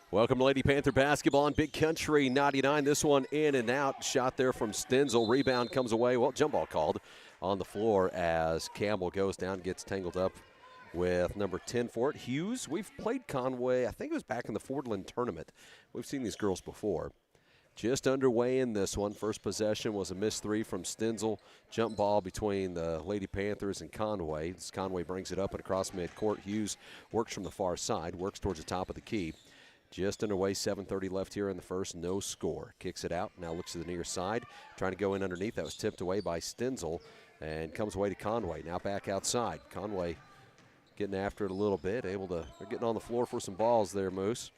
Welcome to Lady Panther basketball on Big Country 99. This one in and out. Shot there from Stenzel. Rebound comes away. Well, jump ball called on the floor as Campbell goes down, gets tangled up with number 10 for it. Hughes, we've played Conway, I think it was back in the Fordland tournament. We've seen these girls before. Just underway in this one. First possession was a missed three from Stenzel. Jump ball between the Lady Panthers and Conway. As Conway brings it up and across midcourt. Hughes works from the far side, works towards the top of the key. Just underway, 7:30 left here in the first, no score. Kicks it out, now looks to the near side, trying to go in underneath. That was tipped away by Stenzel and comes away to Conway. Now back outside. Conway getting after it a little bit, they're getting on the floor for some balls there, Moose.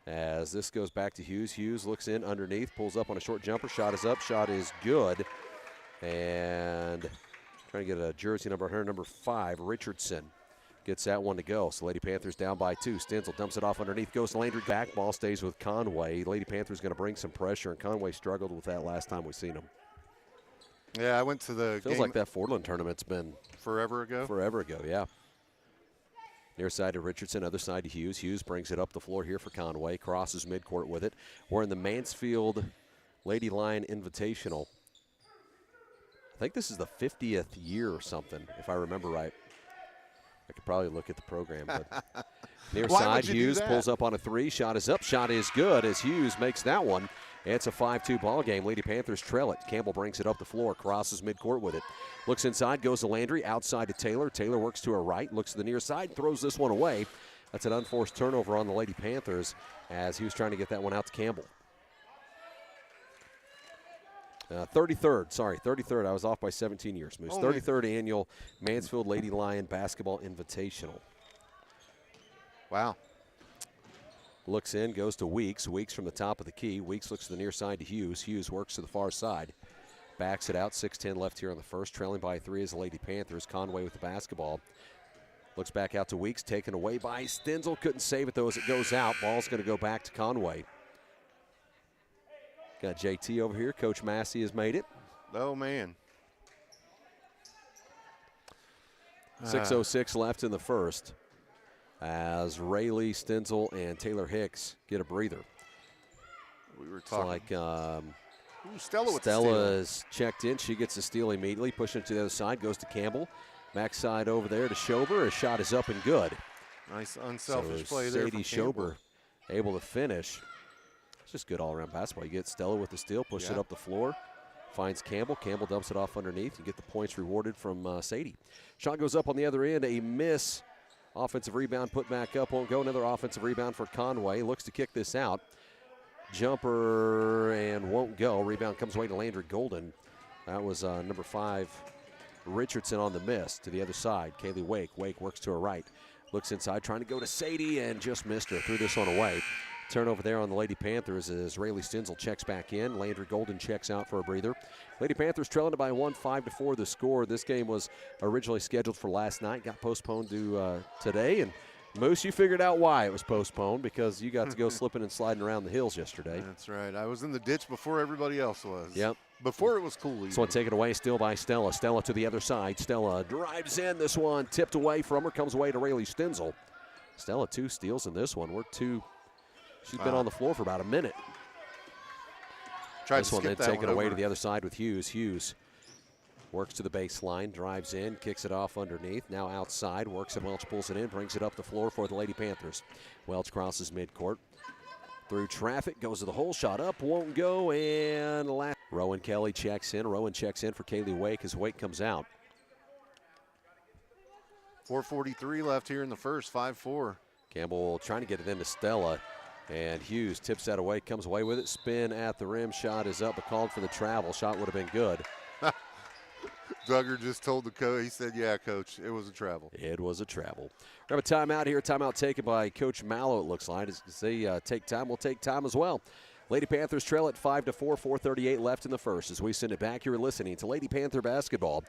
As this goes back to Hughes. Hughes looks in underneath, pulls up on a short jumper. Shot is up, shot is good. And trying to get a jersey number here, number 5, Richardson. Gets that one to go. So Lady Panthers down by 2. Stenzel dumps it off underneath. Goes to Landry. Back ball stays with Conway. Lady Panthers going to bring some pressure, and Conway struggled with that last time we seen him. Yeah, I went to the Feels game like that Fordland tournament's been forever ago. Forever ago, yeah. Near side to Richardson, other side to Hughes. Hughes brings it up the floor here for Conway. Crosses midcourt with it. We're in the Mansfield Lady Lion Invitational. I think this is the 50th year or something, if I remember right. I could probably look at the program, but near side, Hughes pulls up on a 3. Shot is up. Shot is good as Hughes makes that one. It's a 5-2 ball game. Lady Panthers trail it. Campbell brings it up the floor, crosses midcourt with it. Looks inside, goes to Landry, outside to Taylor. Taylor works to her right, looks to the near side, throws this one away. That's an unforced turnover on the Lady Panthers as he was trying to get that one out to Campbell. 33rd. I was off by 17 years, Moose. 33rd annual Mansfield Lady Lion Basketball Invitational. Wow. Looks in, goes to Weeks. Weeks from the top of the key. Weeks looks to the near side to Hughes. Hughes works to the far side. Backs it out. 6:10 left here in the first. Trailing by 3 is the Lady Panthers. Conway with the basketball. Looks back out to Weeks. Taken away by Stenzel. Couldn't save it, though, as it goes out. Ball's going to go back to Conway. Got JT over here. Coach Massey has made it. Oh, man. 6:06 left in the first as Rayleigh, Stenzel, and Taylor Hicks get a breather. We were talking. It's like Stella is checked in. She gets a steal immediately. Pushing it to the other side. Goes to Campbell. Backside over there to Schober. His shot is up and good. Nice unselfish play there from Schober able to finish. Just good all-around basketball. You get Stella with the steal, push it up the floor, finds Campbell. Campbell dumps it off underneath. You get the points rewarded from Sadie. Shot goes up on the other end. A miss. Offensive rebound put back up. Won't go. Another offensive rebound for Conway. Looks to kick this out. Jumper and won't go. Rebound comes away to Landry Golden. That was number 5, Richardson on the miss. To the other side, Kaylee Wake. Wake works to her right. Looks inside, trying to go to Sadie and just missed her. Threw this one away. Turnover there on the Lady Panthers as Rayleigh Stenzel checks back in. Landry Golden checks out for a breather. Lady Panthers trailing it by 1, 5-4 the score. This game was originally scheduled for last night, got postponed to today. And Moose, you figured out why it was postponed because you got to go slipping and sliding around the hills yesterday. That's right. I was in the ditch before everybody else was. Yep. Before it was cool. This one taken away still by Stella. Stella to the other side. Stella drives in. This one tipped away from her. Comes away to Rayleigh Stenzel. Stella 2 steals in this one. She's been on the floor for about a minute. This one then taken away to the other side with Hughes. Hughes works to the baseline, drives in, kicks it off underneath. Now outside, works and Welch pulls it in, brings it up the floor for the Lady Panthers. Welch crosses midcourt. Through traffic, goes to the hole, shot up, won't go, and Rowan Kelly checks in. Rowan checks in for Kaylee Wake as Wake comes out. 4:43 left here in the first, 5-4. Campbell trying to get it into Stella. And Hughes tips that away, comes away with it. Spin at the rim. Shot is up, but called for the travel. Shot would have been good. Duggar just told the coach. He said, yeah, Coach, it was a travel. It was a travel. We have a timeout here. Timeout taken by Coach Mallow, it looks like. As they take time, we'll take time as well. Lady Panthers trail at 5-4, 4:38 left in the first. As we send it back, you're listening to Lady Panther basketball.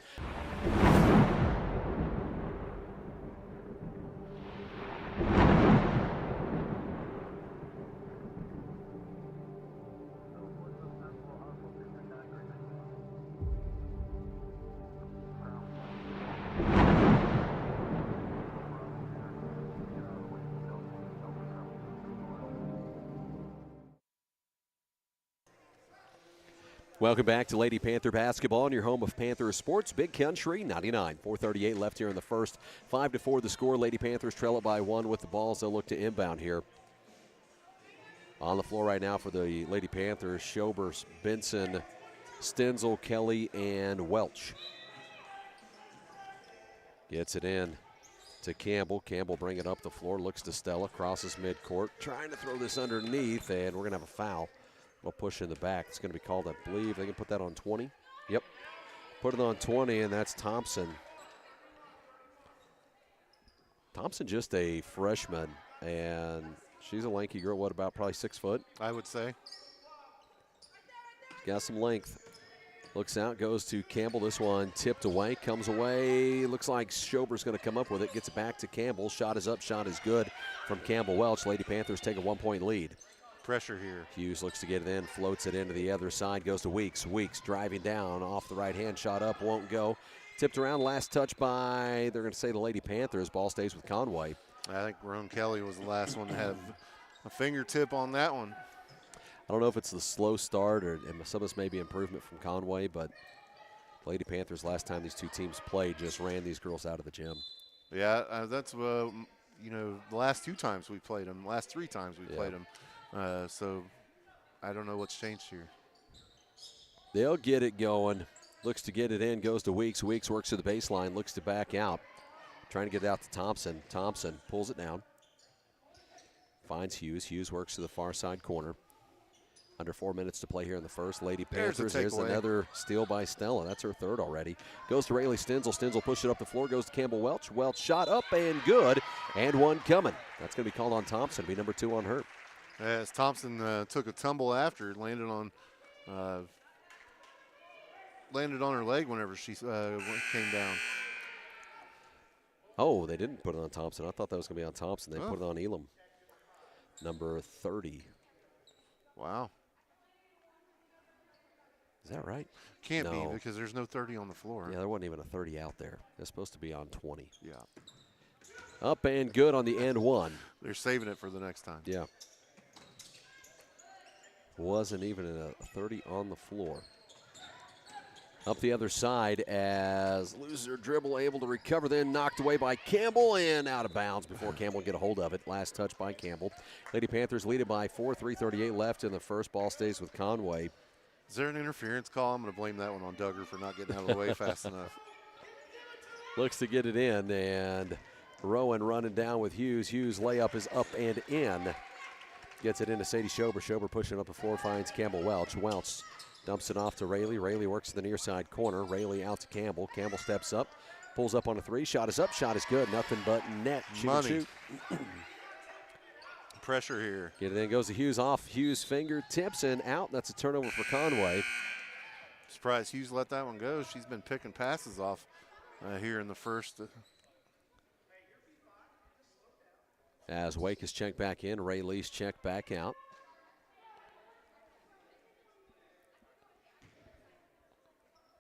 Welcome back to Lady Panther basketball in your home of Panther Sports, Big Country 99. 4:38 left here in the first. 5-4 the score. Lady Panthers trail it by 1 with the balls. They'll look to inbound here. On the floor right now for the Lady Panthers, Schobers, Benson, Stenzel, Kelly, and Welch. Gets it in to Campbell. Campbell bring it up the floor, looks to Stella, crosses midcourt, trying to throw this underneath, and we're going to have a foul. We'll push in the back. It's going to be called, I believe. They can put that on 20. Yep. Put it on 20, and that's Thompson. Thompson just a freshman, and she's a lanky girl. What, about probably 6 foot? I would say. Got some length. Looks out, goes to Campbell. This one tipped away, comes away. Looks like Schober's going to come up with it. Gets it back to Campbell. Shot is up, shot is good from Campbell Welch. Lady Panthers take a 1-point lead. Pressure here. Hughes looks to get it in, floats it into the other side, goes to Weeks. Weeks driving down off the right hand, shot up, won't go. Tipped around, last touch by, they're going to say the Lady Panthers. Ball stays with Conway. I think Roan Kelly was the last one to have a fingertip on that one. I don't know if it's the slow start or some of this may be improvement from Conway, but Lady Panthers, last time these two teams played, just ran these girls out of the gym. Yeah, that's, the last 2 times we played them, last 3 times we played them. So I don't know what's changed here. They'll get it going. Looks to get it in, goes to Weeks. Weeks works to the baseline, looks to back out. Trying to get it out to Thompson. Thompson pulls it down. Finds Hughes. Hughes works to the far side corner. Under 4 minutes to play here in the first. Lady Panthers, there's another steal by Stella. That's her third already. Goes to Rayleigh Stenzel. Stenzel pushes it up the floor. Goes to Campbell Welch. Welch shot up and good. And one coming. That's going to be called on Thompson. Be number 2 on her. As Thompson took a tumble after, landed on her leg whenever she came down. Oh, they didn't put it on Thompson. I thought that was going to be on Thompson. They put it on Elam. Number 30. Wow. Is that right? Can't be because there's no 30 on the floor. Yeah, there wasn't even a 30 out there. It's supposed to be on 20. Yeah. Up and good on the end one. They're saving it for the next time. Yeah. Wasn't even a 30 on the floor. Up the other side as loser dribble, able to recover, then knocked away by Campbell and out of bounds before Campbell can get a hold of it. Last touch by Campbell. Lady Panthers lead it by 4, 3:38 left in the first. Ball stays with Conway. Is there an interference call? I'm going to blame that one on Duggar for not getting out of the way fast enough. Looks to get it in, and Rowan running down with Hughes. Hughes layup is up and in. Gets it into Sadie Schober. Schober pushing up the floor, finds Campbell Welch. Welch dumps it off to Rayleigh. Rayleigh works to the near side corner. Rayleigh out to Campbell. Campbell steps up, pulls up on a 3. Shot is up, shot is good. Nothing but net. Money. Pressure here. Get it in, goes to Hughes off. Hughes finger tips and out. That's a turnover for Conway. Surprised Hughes let that one go. She's been picking passes off here in the first. As Wake is checked back in, Ray Lee's checked back out.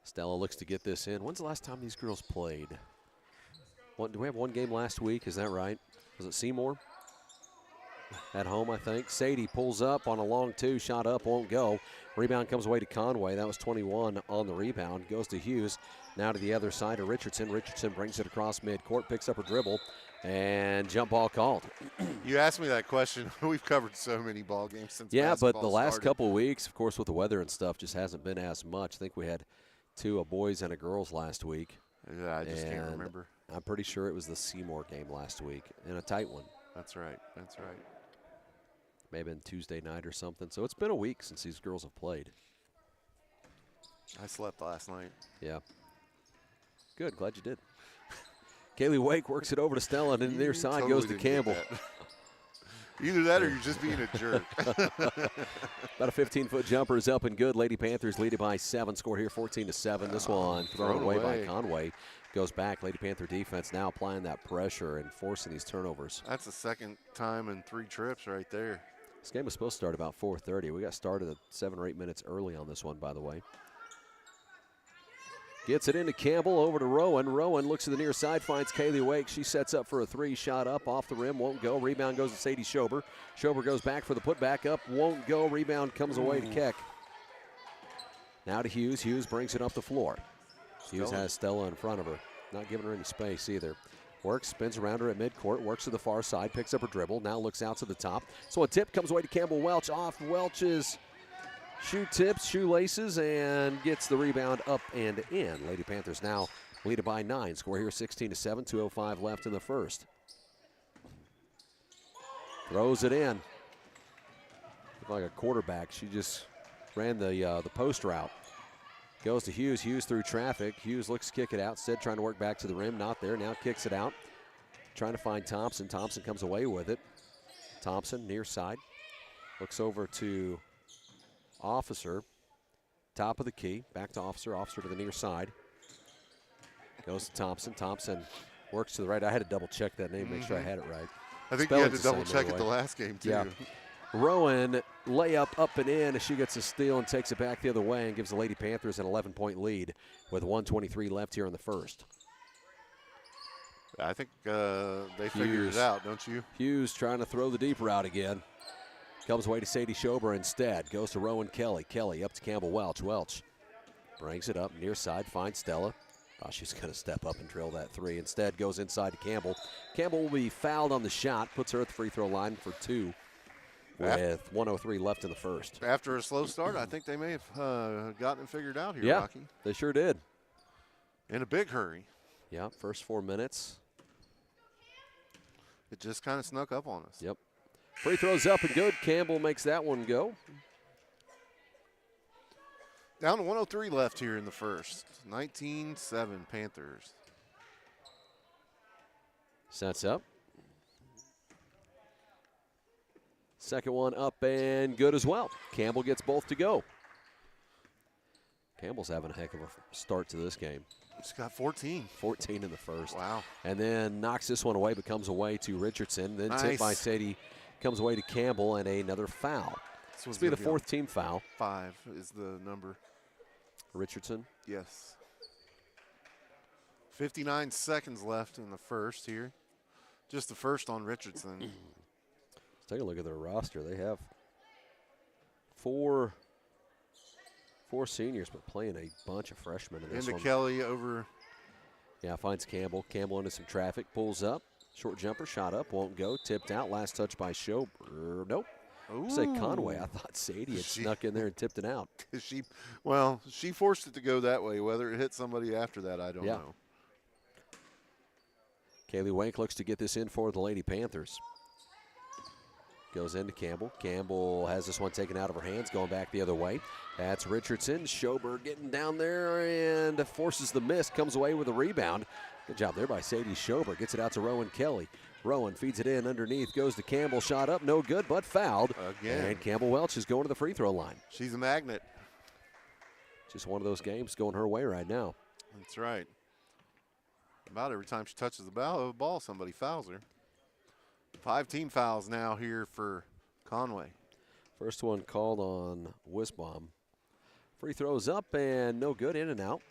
Stella looks to get this in. When's the last time these girls played? Do we have one game last week? Is that right? Was it Seymour? At home, I think. Sadie pulls up on a long 2. Shot up, won't go. Rebound comes away to Conway. That was 21 on the rebound. Goes to Hughes. Now to the other side of Richardson. Richardson brings it across midcourt, picks up her dribble, and jump ball called. You asked me that question. We've covered so many ball games since but the last started. couple of weeks, of course, with the weather and stuff, just hasn't been as much. I think we had 2 boys and a girls last week. Yeah, I just can't remember. I'm pretty sure it was the Seymour game last week, and a tight one. That's right. That's right. Maybe on Tuesday night or something. So it's been a week since these girls have played. I slept last night. Yeah. Good. Glad you did. Kaylee Wake works it over to Stella, and then the near side goes to Campbell. Either that or you're just being a jerk. About a 15-foot jumper is up and good. Lady Panthers lead it by 7. Score here 14-7. This one thrown away by Conway. Goes back. Lady Panther defense now applying that pressure and forcing these turnovers. That's the second time in 3 trips right there. This game was supposed to start about 4:30. We got started at 7 or 8 minutes early on this one, by the way. Gets it into Campbell, over to Rowan. Rowan looks to the near side, finds Kaylee Wake. She sets up for a 3, shot up, off the rim, won't go. Rebound goes to Sadie Schober. Schober goes back for the putback up, won't go. Rebound comes away to Keck. Now to Hughes. Hughes brings it up the floor. Hughes has Stella in front of her. Not giving her any space either. Works, spins around her at midcourt, works to the far side, picks up her dribble, now looks out to the top. So a tip comes away to Campbell Welch, off Welch's shoe tips, shoelaces, and gets the rebound up and in. Lady Panthers now lead it by 9. Score here 16-7, 2:05 left in the first. Throws it in. Looked like a quarterback. She just ran the post route. Goes to Hughes. Hughes through traffic. Hughes looks to kick it out. Instead trying to work back to the rim. Not there. Now kicks it out. Trying to find Thompson. Thompson comes away with it. Thompson near side. Looks over to Officer. Top of the key. Back to Officer. Officer to the near side. Goes to Thompson. Thompson works to the right. I had to double check that name, make sure I had it right. I think you had to double check it the last game, too. Yeah. Rowan, layup up and in as she gets a steal and takes it back the other way and gives the Lady Panthers an 11-point lead with 1:23 left here in the first. I think they figured it out, don't you? Hughes trying to throw the deep route again. Comes away to Sadie Schober instead. Goes to Rowan Kelly. Kelly up to Campbell Welch. Welch brings it up near side, finds Stella. Oh, she's going to step up and drill that three. Instead goes inside to Campbell. Campbell will be fouled on the shot, puts her at the free throw line for 2. With 1:03 left in the first. After a slow start, I think they may have gotten it figured out here, yeah, Rocky. They sure did. In a big hurry. Yeah, first 4 minutes. It just kind of snuck up on us. Yep. Free throws up and good. Campbell makes that one go. Down to 1:03 left here in the first. 19-7 Panthers. Sets up. Second one up and good as well. Campbell gets both to go. Campbell's having a heck of a start to this game. She's got 14. 14 in the first. Wow. And then knocks this one away, but comes away to Richardson. Then tipped by Sadie, comes away to Campbell, and another foul. This will be the fourth team foul. 5 is the number. Richardson? Yes. 59 seconds left in the first here. Just the first on Richardson. Let's take a look at their roster. They have four seniors, but playing a bunch of freshmen in this one. Into Kelly over. Yeah, finds Campbell. Campbell into some traffic, pulls up. Short jumper, shot up, won't go. Tipped out, last touch by Schober. Nope. Say Conway. I thought Sadie had snuck in there and tipped it out. She forced it to go that way. Whether it hit somebody after that, I don't know. Kaylee Wank looks to get this in for the Lady Panthers. Goes into Campbell. Campbell has this one taken out of her hands, going back the other way. That's Richardson. Schober getting down there and forces the miss, comes away with a rebound. Good job there by Sadie Schober. Gets it out to Rowan Kelly. Rowan feeds it in underneath, goes to Campbell, shot up, no good, but fouled. Again. And Campbell Welch is going to the free throw line. She's a magnet. Just one of those games going her way right now. That's right. About every time she touches the ball, somebody fouls her. 5 team fouls now here for Conway. First one called on Wisbaum. Free throws up and no good, in and out.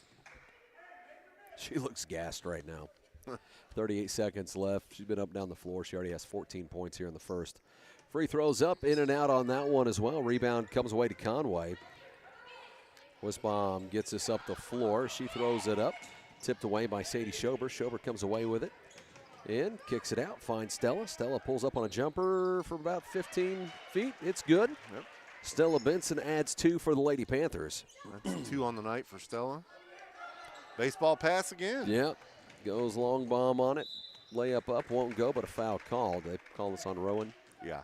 She looks gassed right now. 38 seconds left. She's been up and down the floor. She already has 14 points here in the first. Free throws up, in and out on that one as well. Rebound comes away to Conway. Wisbaum gets this up the floor. She throws it up. Tipped away by Sadie Schober. Schober comes away with it. In, kicks it out, finds Stella. Stella pulls up on a jumper for about 15 feet. It's good. Yep. Stella Benson adds 2 for the Lady Panthers. That's 2 on the night for Stella. Baseball pass again. Yep. Goes long bomb on it. Layup up, won't go, but a foul called. They call this on Rowan. Yeah.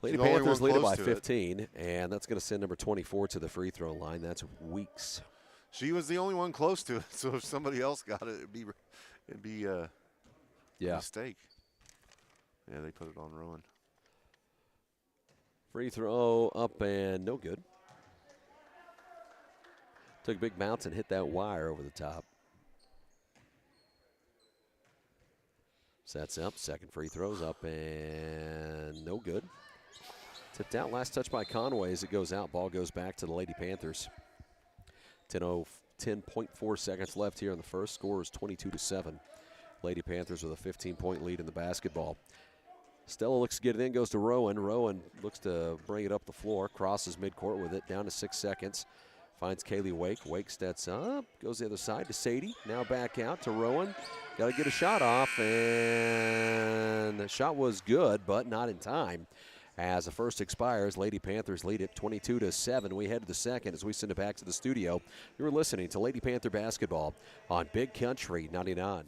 Lady Panthers lead it by 15, and that's going to send number 24 to the free throw line. That's Weeks. She was the only one close to it, so if somebody else got it, it'd be a mistake. Yeah, they put it on Rowan. Free throw up and no good. Took a big bounce and hit that wire over the top. Sets up, second free throws up and no good. Tipped out, last touch by Conway as it goes out. Ball goes back to the Lady Panthers. 10.4 seconds left here in the first. Score is 22-7. Lady Panthers with a 15-point lead in the basketball. Stella looks to get it in, goes to Rowan. Rowan looks to bring it up the floor, crosses midcourt with it, down to 6 seconds. Finds Kaylee Wake. Wake steps up, goes the other side to Sadie. Now back out to Rowan. Got to get a shot off, and the shot was good, but not in time. As the first expires, Lady Panthers lead it 22-7. We head to the second as we send it back to the studio. You were listening to Lady Panther basketball on Big Country 99.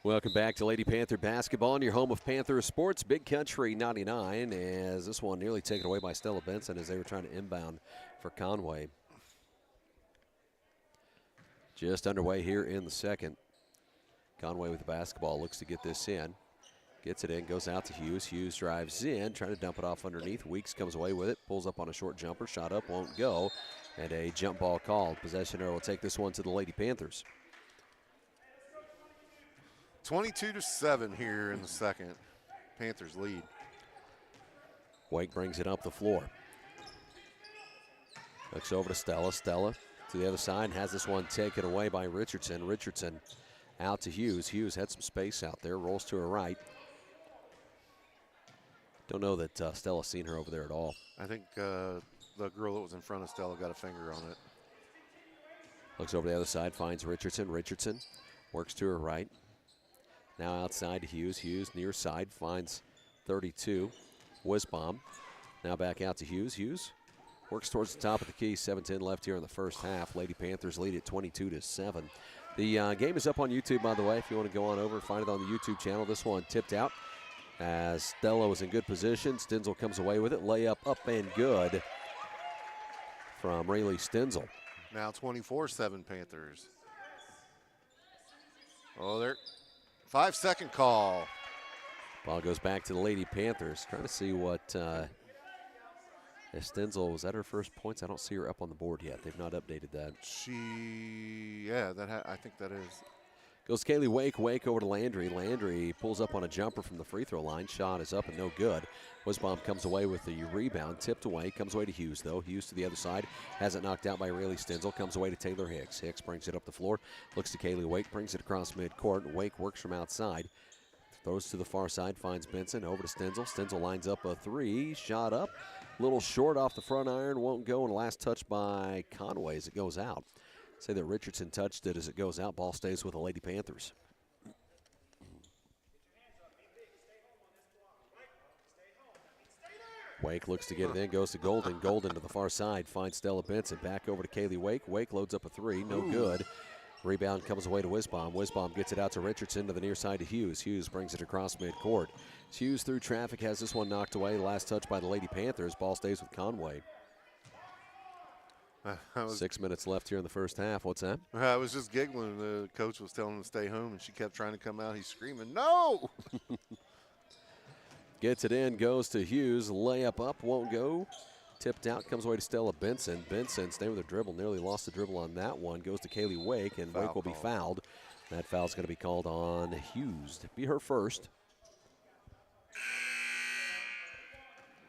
Welcome back to Lady Panther basketball in your home of Panther Sports, Big Country 99, as this one nearly taken away by Stella Benson as they were trying to inbound for Conway. Just underway here in the second. Conway with the basketball, looks to get this in. Gets it in, goes out to Hughes. Hughes drives in, trying to dump it off underneath. Weeks comes away with it, pulls up on a short jumper, shot up, won't go, and a jump ball called. Possession arrow will take this one to the Lady Panthers. 22-7 here in the second. Panthers lead. Wake brings it up the floor. Looks over to Stella. Stella to the other side and has this one taken away by Richardson. Richardson out to Hughes. Hughes had some space out there, rolls to her right. Don't know that Stella's seen her over there at all. I think the girl that was in front of Stella got a finger on it. Looks over the other side, finds Richardson. Richardson works to her right. Now outside to Hughes. Hughes near side finds 32. Wisbom. Now back out to Hughes. Hughes works towards the top of the key. 7:10 left here in the first half. Lady Panthers lead at 22-7. The game is up on YouTube, by the way. If you want to go on over and find it on the YouTube channel. This one tipped out as Stella was in good position. Stenzel comes away with it. Layup up and good from Rayleigh Stenzel. Now 24-7 Panthers. Oh, there. 5-second call. Ball goes back to the Lady Panthers. Trying to see what Stenzel, was that her first points? I don't see her up on the board yet. They've not updated that. I think that is. Goes Kaylee Wake. Wake over to Landry. Landry pulls up on a jumper from the free throw line. Shot is up and no good. Wisbom comes away with the rebound. Tipped away. Comes away to Hughes, though. Hughes to the other side. Has it knocked out by Rayleigh Stenzel. Comes away to Taylor Hicks. Hicks brings it up the floor. Looks to Kaylee Wake. Brings it across midcourt. Wake works from outside. Throws to the far side. Finds Benson. Over to Stenzel. Stenzel lines up a three. Shot up. Little short off the front iron. Won't go. And last touch by Conway as it goes out. Say that Richardson touched it as it goes out. Ball stays with the Lady Panthers. Wake looks to get it in, goes to Golden. Golden to the far side, finds Stella Benson. Back over to Kaylee Wake. Wake loads up a three, no good. Rebound comes away to Wisbom. Wisbom gets it out to Richardson to the near side to Hughes. Hughes brings it across midcourt. Hughes through traffic has this one knocked away. Last touch by the Lady Panthers. Ball stays with Conway. 6 minutes left here in the first half. What's that? I was just giggling. The coach was telling him to stay home, and she kept trying to come out. He's screaming, no! Gets it in, goes to Hughes. Layup up, won't go. Tipped out, comes away to Stella Benson. Benson staying with the dribble, nearly lost the dribble on that one. Goes to Kaylee Wake, and Wake will be fouled. That foul's going to be called on Hughes. Be her first.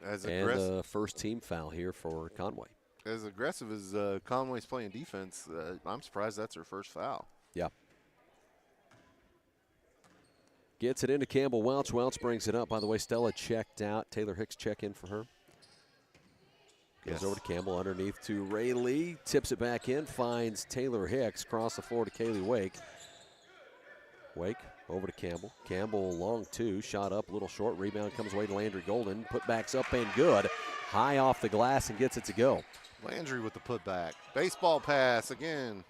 And the first team foul here for Conway. As aggressive as Conway's playing defense, I'm surprised that's her first foul. Yeah. Gets it into Campbell Welch. Welch brings it up. By the way, Stella checked out. Taylor Hicks check in for her. Goes over to Campbell, underneath to Ray Lee. Tips it back in, finds Taylor Hicks. Cross the floor to Kaylee Wake. Wake over to Campbell. Campbell long two. Shot up, a little short. Rebound comes away to Landry Golden. Putbacks up and good. High off the glass and gets it to go. Landry with the putback. Baseball pass again.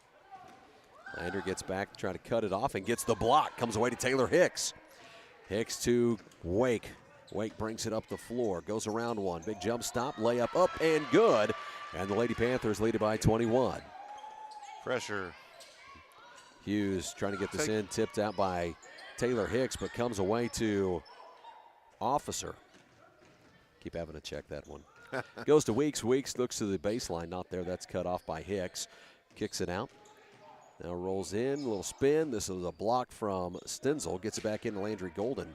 Landry gets back to try to cut it off and gets the block. Comes away to Taylor Hicks. Hicks to Wake. Wake brings it up the floor. Goes around one. Big jump stop. Layup up and good. And the Lady Panthers lead it by 21. Pressure. Hughes trying to get this in. Tipped out by Taylor Hicks, but comes away to Officer. Keep having to check that one. Goes to Weeks. Weeks looks to the baseline. Not there. That's cut off by Hicks. Kicks it out. Now rolls in, a little spin. This is a block from Stenzel. Gets it back into Landry Golden.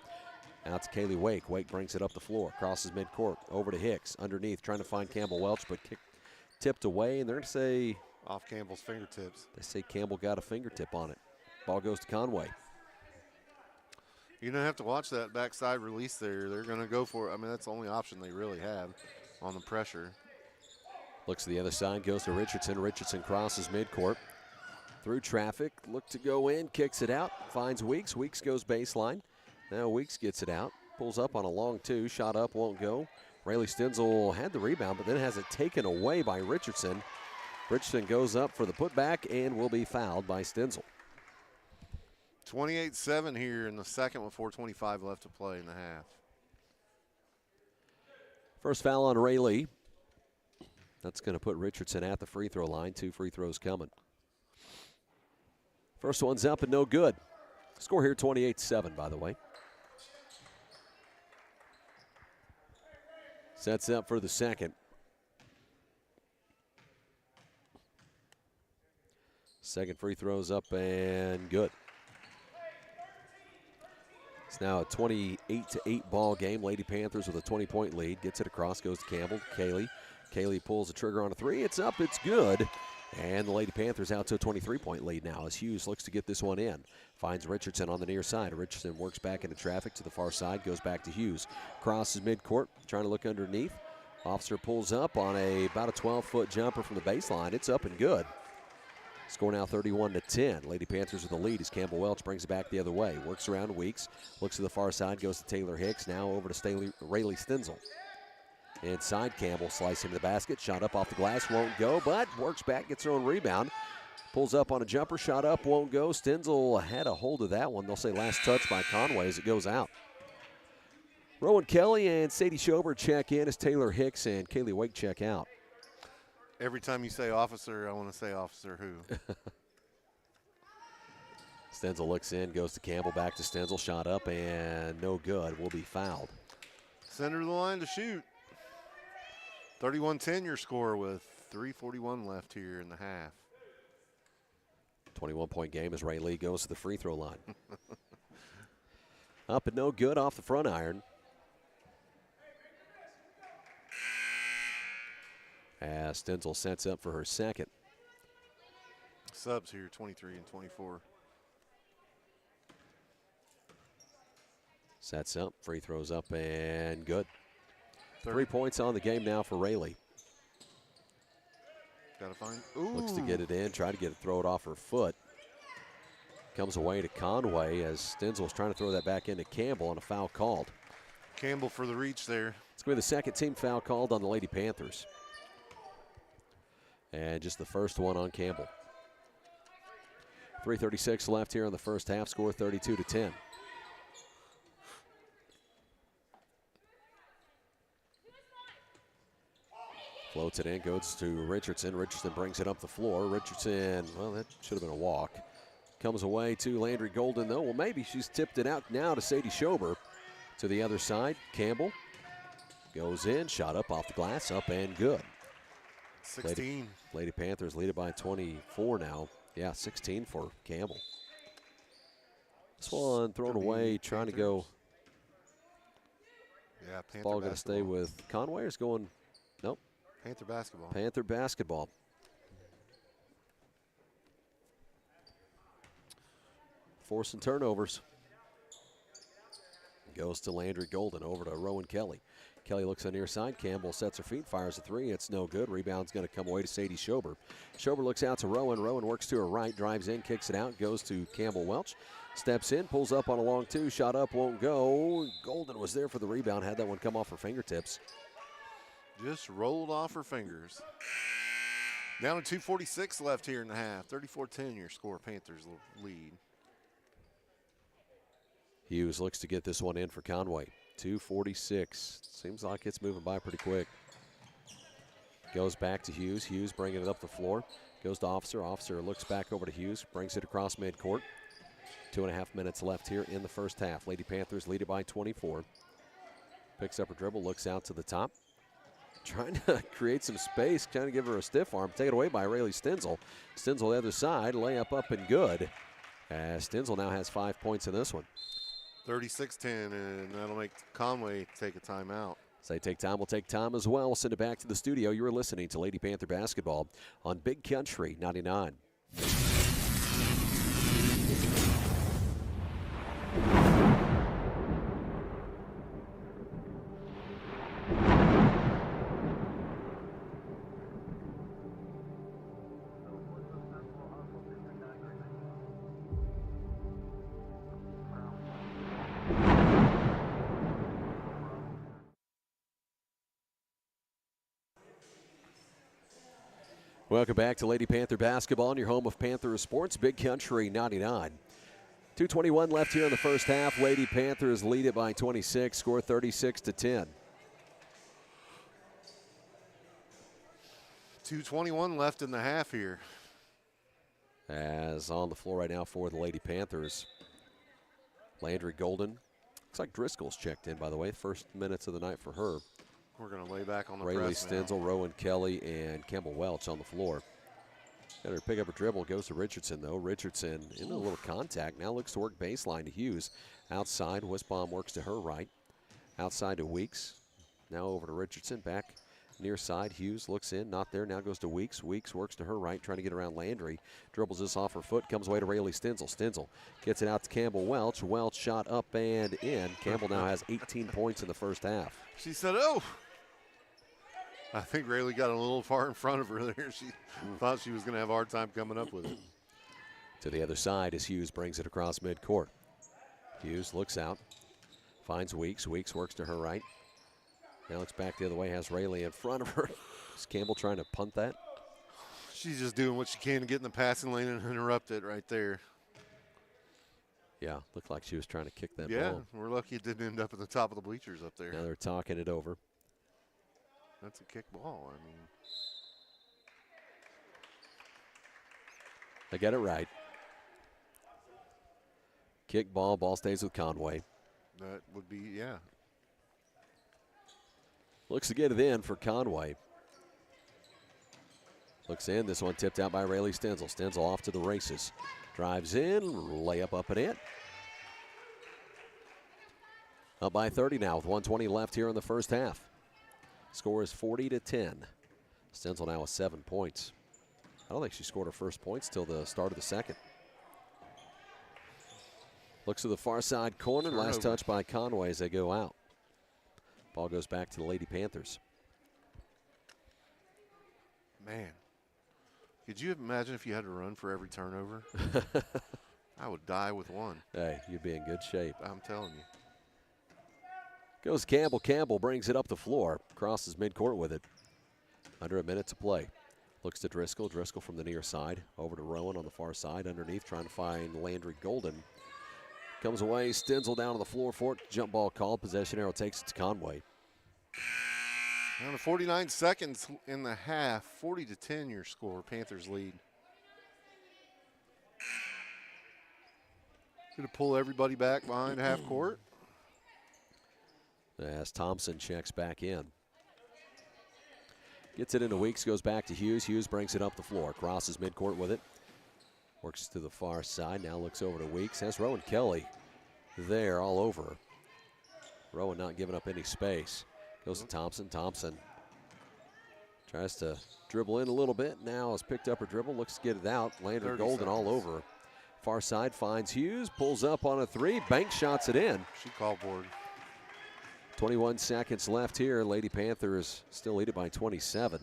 Out to Kaylee Wake. Wake brings it up the floor. Crosses midcourt. Over to Hicks. Underneath, trying to find Campbell Welch, but tipped away. And they're going to say... Off Campbell's fingertips. They say Campbell got a fingertip on it. Ball goes to Conway. You don't have to watch that backside release there. They're going to go for it. I mean, that's the only option they really have on the pressure. Looks to the other side. Goes to Richardson. Richardson crosses midcourt. Through traffic, look to go in, kicks it out, finds Weeks. Weeks goes baseline. Now Weeks gets it out, pulls up on a long two, shot up, won't go. Rayleigh Stenzel had the rebound, but then has it taken away by Richardson. Richardson goes up for the putback and will be fouled by Stenzel. 28-7 here in the second with 4:25 left to play in the half. First foul on Rayleigh. That's going to put Richardson at the free throw line. 2 free throws coming. First one's up and no good. Score here 28-7, by the way. Sets up for the second. Second free throw's up and good. It's now a 28-8 ball game. Lady Panthers with a 20-point lead. Gets it across, goes to Campbell. Kaylee. Kaylee pulls the trigger on a three. It's up, it's good. And the Lady Panthers out to a 23-point lead now as Hughes looks to get this one in. Finds Richardson on the near side. Richardson works back into traffic to the far side, goes back to Hughes. Crosses midcourt, trying to look underneath. Officer pulls up on about a 12-foot jumper from the baseline. It's up and good. Score now 31-10. Lady Panthers with the lead as Campbell Welch brings it back the other way. Works around Weeks, looks to the far side, goes to Taylor Hicks. Now over to Rayleigh Stenzel. Inside, Campbell slicing to the basket. Shot up off the glass, won't go, but works back, gets her own rebound. Pulls up on a jumper, shot up, won't go. Stenzel had a hold of that one. They'll say last touch by Conway as it goes out. Rowan Kelly and Sadie Schober check in as Taylor Hicks and Kaylee Wake check out. Every time you say officer, I want to say officer who. Stenzel looks in, goes to Campbell, back to Stenzel. Shot up and no good. Will be fouled. Center of the line to shoot. 31-10 your score with 3:41 left here in the half. 21-point game as Ray Lee goes to the free throw line. Up and no good off the front iron. As Stenzel sets up for her second. Subs here, 23 and 24. Sets up, free throws up and good. 30. 3 points on the game now for Rayleigh. Got to find. Ooh. Looks to get it in, try to throw it off her foot. Comes away to Conway as Stenzel's trying to throw that back into Campbell and a foul called. Campbell for the reach there. It's going to be the second team foul called on the Lady Panthers. And just the first one on Campbell. 3:36 left here in the first half, score 32-10. Floats it in, goes to Richardson. Richardson brings it up the floor. Richardson, well, that should have been a walk. Comes away to Landry Golden, though. Well, maybe she's tipped it out now to Sadie Schober. To the other side, Campbell goes in, shot up off the glass, up and good. 16. Lady Panthers lead it by 24 now. Yeah, 16 for Campbell. This one thrown away, trying to go. Yeah, Panther ball going to stay with Conway or is going, nope. Panther basketball. Panther basketball. Forcing turnovers. goes to Landry Golden, over to Rowan Kelly. Kelly looks on near side. Campbell sets her feet, fires a three. It's no good. Rebound's going to come away to Sadie Schober. Schober looks out to Rowan. Rowan works to her right, drives in, kicks it out, goes to Campbell Welch. Steps in, pulls up on a long two. Shot up, won't go. Golden was there for the rebound. Had that one come off her fingertips. Just rolled off her fingers. Down to 2:46 left here in the half. 34-10 your score. Panthers lead. Hughes looks to get this one in for Conway. 2:46. Seems like it's moving by pretty quick. Goes back to Hughes. Hughes bringing it up the floor. Goes to Officer. Officer looks back over to Hughes. Brings it across midcourt. 2.5 minutes left here in the first half. Lady Panthers lead it by 24. Picks up her dribble. Looks out to the top. Trying to create some space. Trying to give her a stiff arm. Taken away by Rayleigh Stenzel. Stenzel the other side. Layup up and good. As Stenzel now has 5 points in this one. 36-10, and that'll make Conway take a timeout. Say take time, we'll take time as well. Send it back to the studio. You're listening to Lady Panther Basketball on Big Country 99. Welcome back to Lady Panther Basketball and your home of Panther Sports, Big Country 99. 2:21 left here in the first half. Lady Panthers lead it by 26, score 36-10. 2:21 left in the half here. As on the floor right now for the Lady Panthers, Landry Golden. Looks like Driscoll's checked in, by the way. First minutes of the night for her. We're going to lay back on the Rayleigh press now. Stenzel, Rowan Kelly, and Campbell Welch on the floor. Got her pick up a dribble. Goes to Richardson, though. Richardson in a little contact. Now looks to work baseline to Hughes. Outside, Westbaum works to her right. Outside to Weeks. Now over to Richardson. Back near side. Hughes looks in. Not there. Now goes to Weeks. Weeks works to her right, trying to get around Landry. Dribbles this off her foot. Comes away to Rayleigh Stenzel. Stenzel gets it out to Campbell Welch. Welch shot up and in. Campbell now has 18 points in the first half. She said, oh. I think Rayleigh got a little far in front of her there. She thought she was going to have a hard time coming up with it. To the other side as Hughes brings it across midcourt. Hughes looks out, finds Weeks. Weeks works to her right. Now looks back the other way, has Rayleigh in front of her. Is Campbell trying to punt that? She's just doing what she can to get in the passing lane and interrupt it right there. Yeah, looked like she was trying to kick that yeah, ball. we're lucky it didn't end up at the top of the bleachers up there. Now they're talking it over. That's a kick ball. I mean, they got it right. Kick ball, ball stays with Conway. that would be, yeah. Looks to get it in for Conway. Looks in, this one tipped out by Rayleigh Stenzel. Stenzel off to the races. Drives in, layup up and in. Up by 30 now with 1:20 left here in the first half. Score is 40-10. Stenzel now with 7 points. I don't think she scored her first points till the start of the second. Looks to the far side corner. Turnover. Last touch by Conway as they go out. Ball goes back to the Lady Panthers. Man, could you imagine if you had to run for every turnover? I would die with one. Hey, you'd be in good shape. I'm telling you. Goes Campbell. Campbell brings it up the floor. Crosses midcourt with it. Under a minute to play. Looks to Driscoll. Driscoll from the near side. Over to Rowan on the far side. Underneath trying to find Landry Golden. Comes away. Stenzel down on the floor for it. Jump ball called. Possession arrow takes it to Conway. Down to 49 seconds in the half. 40-10 your score. Panthers lead. Going to pull everybody back behind half court. As Thompson checks back in. Gets it into Weeks, goes back to Hughes. Hughes brings it up the floor, crosses midcourt with it. Works to the far side, now looks over to Weeks. Has Rowan Kelly there all over her. Rowan not giving up any space. Goes to Thompson. Thompson tries to dribble in a little bit. Now has picked up her dribble, looks to get it out. Landry Golden all over her. Far side finds Hughes, pulls up on a three, bank shots it in. She called board. 21 seconds left here. Lady Panthers still lead it by 27.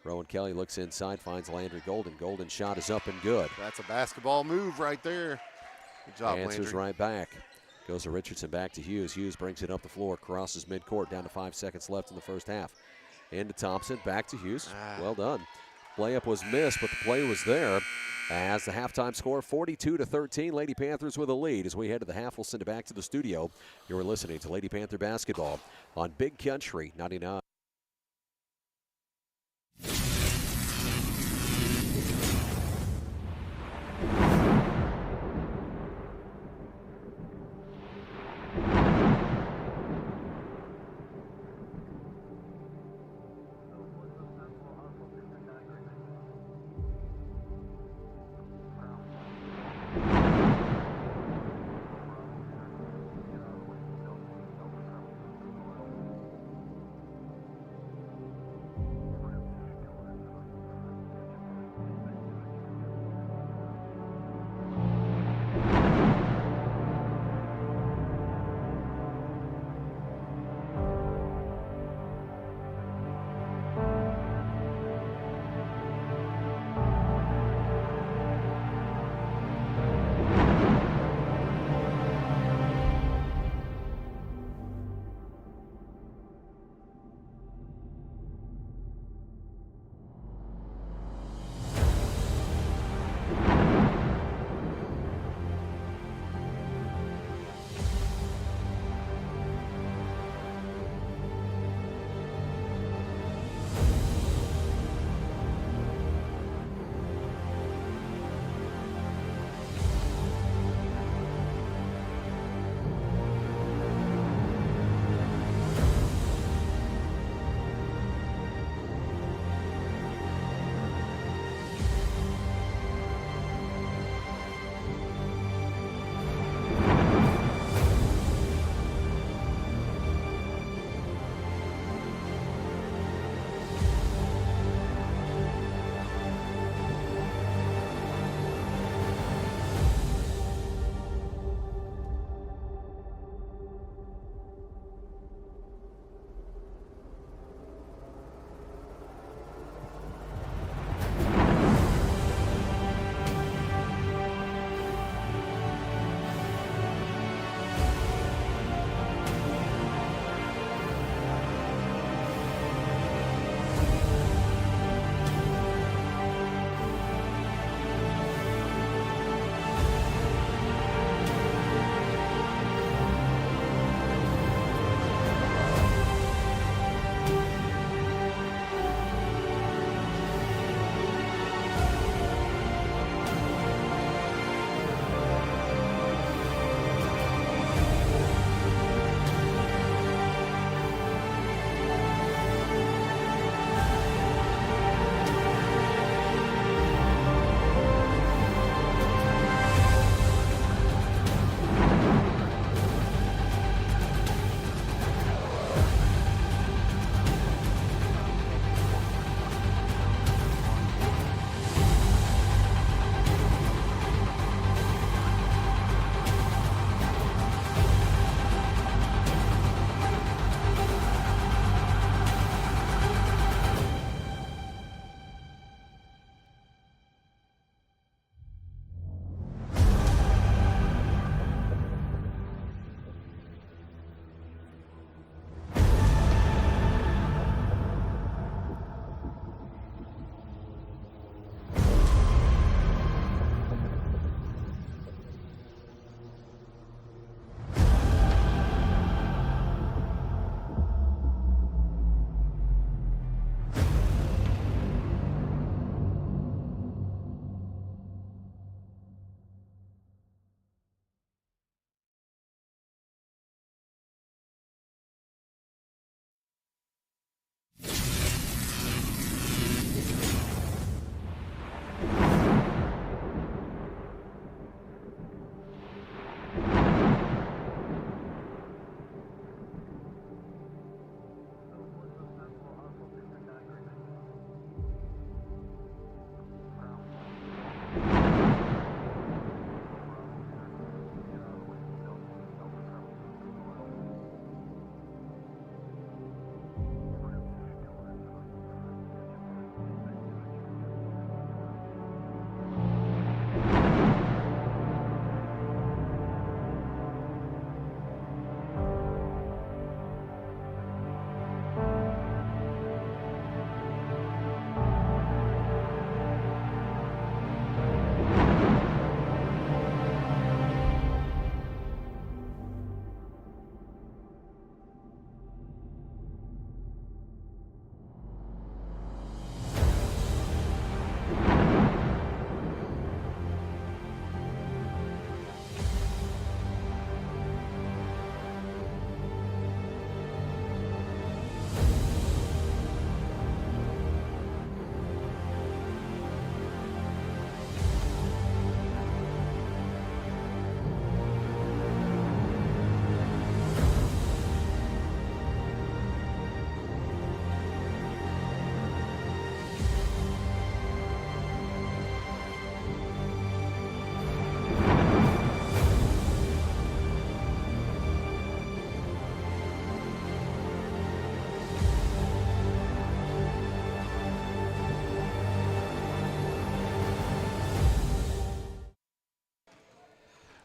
Rowan Kelly looks inside, finds Landry Golden. Golden's shot is up and good. That's a basketball move right there. Good job, Answers Landry. right back. Goes to Richardson, back to Hughes. Hughes brings it up the floor, crosses midcourt, down to 5 seconds left in the first half. Into Thompson, back to Hughes. Well done. Layup was missed, but the play was there. As the halftime score, 42-13, Lady Panthers with a lead. As we head to the half, we'll send it back to the studio. You're listening to Lady Panther basketball on Big Country 99.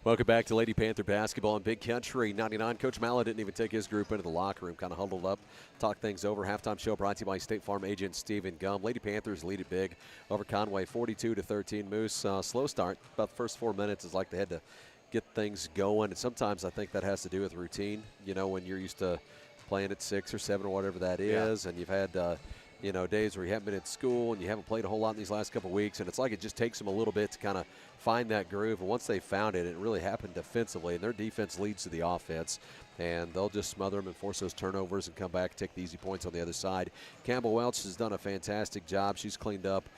Welcome back to Lady Panther basketball in Big Country 99. Coach Mallow didn't even take his group into the locker room, kind of huddled up, talk things over. Halftime show brought to you by State Farm agent Stephen Gum. Lady Panthers lead it big over Conway, 42-13. Moose, slow start. About the first 4 minutes is like they had to get things going, and sometimes I think that has to do with routine. You know, when you're used to playing at 6 or 7 or whatever that is, and you've had days where you haven't been at school and you haven't played a whole lot in these last couple of weeks, and it's like it just takes them a little bit to kind of find that groove. And once they found it, it really happened defensively, and their defense leads to the offense, and they'll just smother them and force those turnovers and come back and take the easy points on the other side. Campbell Welch has done a fantastic job. She's cleaned up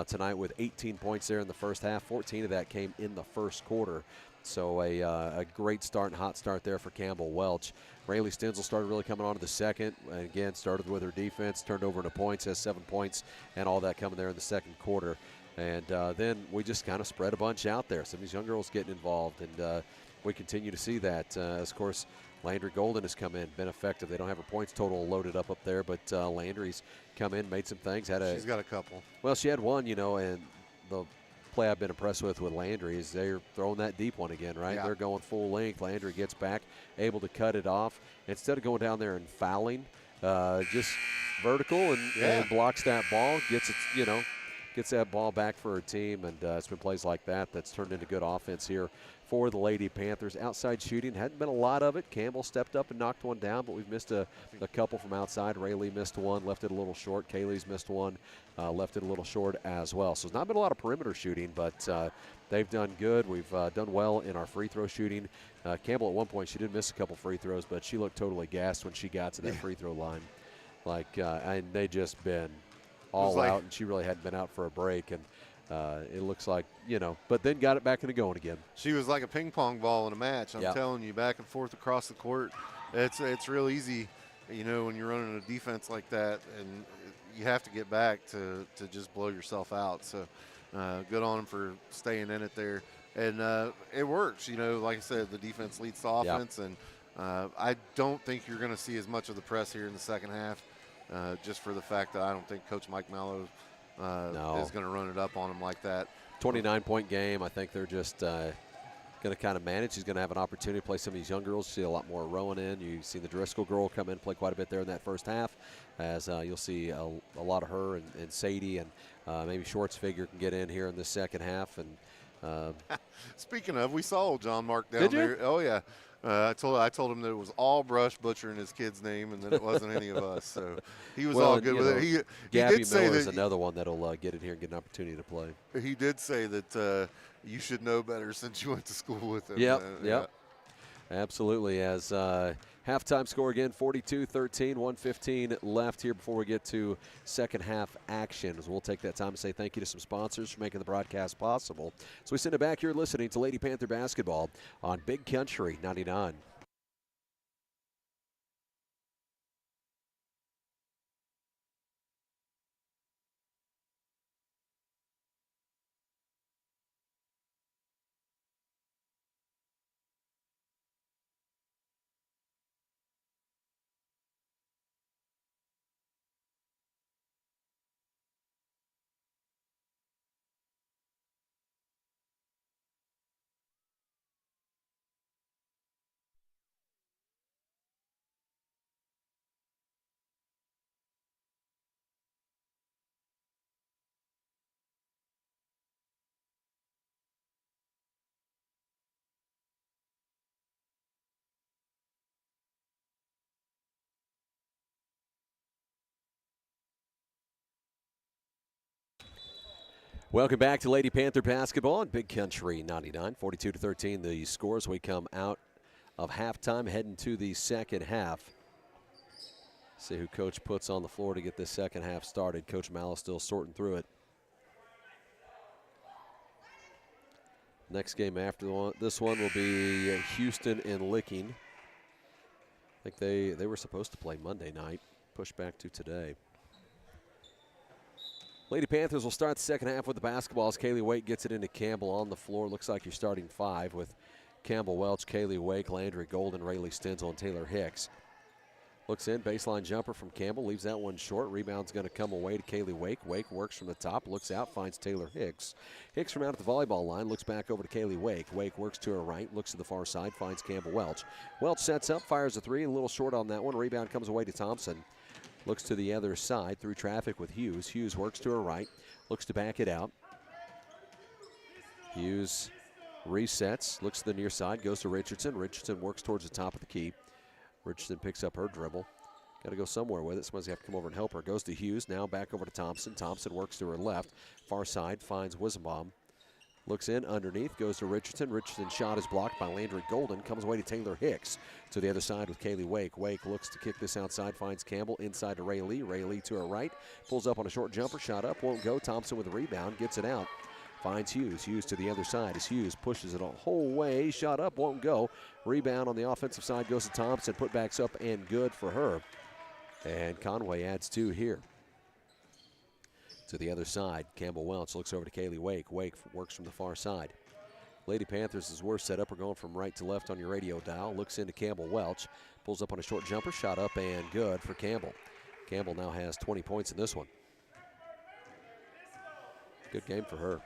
tonight with 18 points there in the first half. 14 of that came in the first quarter. So a great start and hot start there for Campbell Welch. Rayleigh Stenzel started really coming on to the second, and again started with her defense, turned over into points, has 7 points, and all that coming there in the second quarter. And then we just kind of spread a bunch out there. Some of these young girls getting involved, and we continue to see that. As of course, Landry Golden has come in, been effective. They don't have her points total loaded up there, but Landry's come in, made some things. She's got a couple. Well, she had one, and the play I've been impressed with Landry is they're throwing that deep one again, right? Yeah. They're going full length. Landry gets back, able to cut it off. Instead of going down there and fouling, just vertical and blocks that ball, gets that ball back for her team, and it's been plays like that that's turned into good offense here for the Lady Panthers. Outside shooting, hadn't been a lot of it. Campbell stepped up and knocked one down, but we've missed a couple from outside. Rayleigh missed one, left it a little short. Kaylee's missed one, left it a little short as well. So it's not been a lot of perimeter shooting, but they've done good. We've done well in our free throw shooting. Campbell at one point, she did miss a couple free throws, but she looked totally gassed when she got to that free throw line. And they just been all out, and she really hadn't been out for a break, and it looks like, but then got it back into going again. She was like a ping pong ball in a match. I'm telling you, back and forth across the court. It's real easy, when you're running a defense like that, and you have to get back to just blow yourself out. So good on them for staying in it there. And it works, like I said, the defense leads the offense, and I don't think you're going to see as much of the press here in the second half, just for the fact that I don't think Coach Mike Mallow is going to run it up on them like that. 29-point game. I think they're just going to kind of manage. He's going to have an opportunity to play some of these young girls. See a lot more Rowan in. You see the Driscoll girl come in, play quite a bit there in that first half, as you'll see a lot of her and Sadie, and maybe Schwartzfigure can get in here in the second half. And speaking of, we saw John Mark down Did you? there. Oh, yeah. I told him that it was all Brush butchering his kid's name, and that it wasn't any of us. So he was all good with it. He Gabby did say Miller's that another one that'll get in here and get an opportunity to play. He did say that you should know better since you went to school with him. Yep. Absolutely. As halftime score again, 42-13, 1:15 left here before we get to second half action. As we'll take that time to say thank you to some sponsors for making the broadcast possible. So we send it back here listening to Lady Panther basketball on Big Country 99. Welcome back to Lady Panther basketball on Big Country 99, 42-13. The scores. We come out of halftime, heading to the second half. See who Coach puts on the floor to get this second half started. Coach Mallow still sorting through it. Next game after this one will be Houston and Licking. I think they were supposed to play Monday night, pushed back to today. Lady Panthers will start the second half with the basketball as Kaylee Wake gets it into Campbell on the floor. Looks like you're starting 5 with Campbell Welch, Kaylee Wake, Landry Golden, Rayleigh Stenzel, and Taylor Hicks. Looks in, baseline jumper from Campbell, leaves that one short. Rebound's going to come away to Kaylee Wake. Wake works from the top, looks out, finds Taylor Hicks. Hicks from out at the volleyball line, looks back over to Kaylee Wake. Wake works to her right, looks to the far side, finds Campbell Welch. Welch sets up, fires a three, a little short on that one. Rebound comes away to Thompson. Looks to the other side, through traffic with Hughes. Hughes works to her right, looks to back it out. Hughes resets, looks to the near side, goes to Richardson. Richardson works towards the top of the key. Richardson picks up her dribble. Got to go somewhere with it. Somebody's got to come over and help her. Goes to Hughes. Now back over to Thompson. Thompson works to her left. Far side finds Wisenbaum. Looks in underneath. Goes to Richardson. Richardson's shot is blocked by Landry Golden. Comes away to Taylor Hicks. To the other side with Kaylee Wake. Wake looks to kick this outside. Finds Campbell inside to Ray Lee. Ray Lee to her right. Pulls up on a short jumper. Shot up. Won't go. Thompson with a rebound. Gets it out. Finds Hughes. Hughes to the other side as Hughes pushes it a whole way. Shot up, won't go. Rebound on the offensive side goes to Thompson. Putbacks up and good for her. And Conway adds 2 here. To the other side, Campbell Welch looks over to Kaylee Wake. Wake works from the far side. Lady Panthers is worse set up. We're going from right to left on your radio dial. Looks into Campbell Welch. Pulls up on a short jumper. Shot up and good for Campbell. Campbell now has 20 points in this one. Good game for her.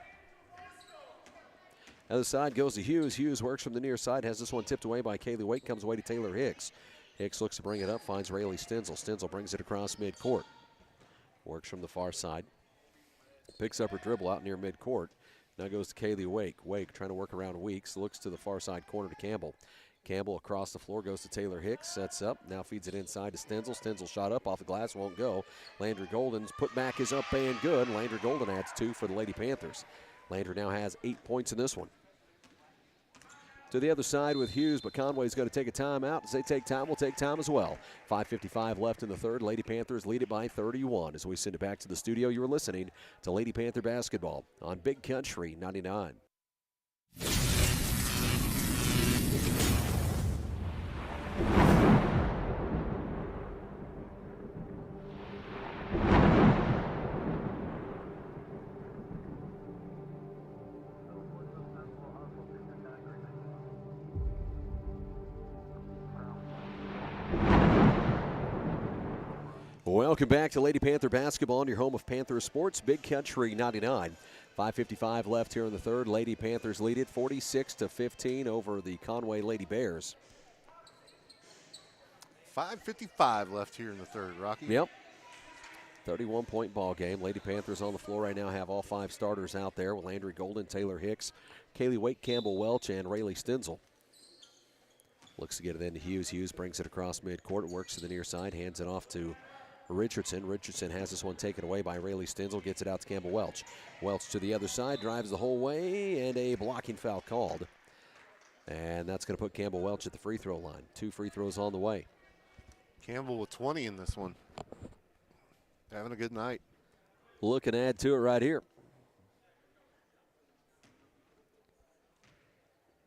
Other side goes to Hughes. Hughes works from the near side, has this one tipped away by Kaylee Wake, comes away to Taylor Hicks. Hicks looks to bring it up, finds Rayleigh Stenzel. Stenzel brings it across midcourt. Works from the far side. Picks up her dribble out near midcourt. Now goes to Kaylee Wake. Wake trying to work around Weeks, looks to the far side corner to Campbell. Campbell across the floor goes to Taylor Hicks, sets up, now feeds it inside to Stenzel. Stenzel shot up off the glass, won't go. Landry Golden's put back is up and good. Landry Golden adds 2 for the Lady Panthers. Landry now has 8 points in this one. To the other side with Hughes, but Conway's going to take a timeout. As they take time, we'll take time as well. 5:55 left in the third. Lady Panthers lead it by 31. As we send it back to the studio, you are listening to Lady Panther basketball on Big Country 99. Welcome back to Lady Panther basketball on your home of Panther Sports, Big Country 99. 5:55 left here in the third. Lady Panthers lead it 46-15 over the Conway Lady Bears. 5:55 left here in the third, Rocky. Yep. 31-point ball game. Lady Panthers on the floor right now have all 5 starters out there with Landry Golden, Taylor Hicks, Kaylee Wake, Campbell Welch, and Rayleigh Stenzel. Looks to get it into Hughes. Hughes brings it across midcourt, works to the near side, hands it off to Richardson. Richardson has this one taken away by Rayleigh Stenzel, gets it out to Campbell Welch. Welch to the other side, drives the whole way, and a blocking foul called. And that's going to put Campbell Welch at the free throw line. 2 free throws on the way. Campbell with 20 in this one. Having a good night. Looking to add to it right here.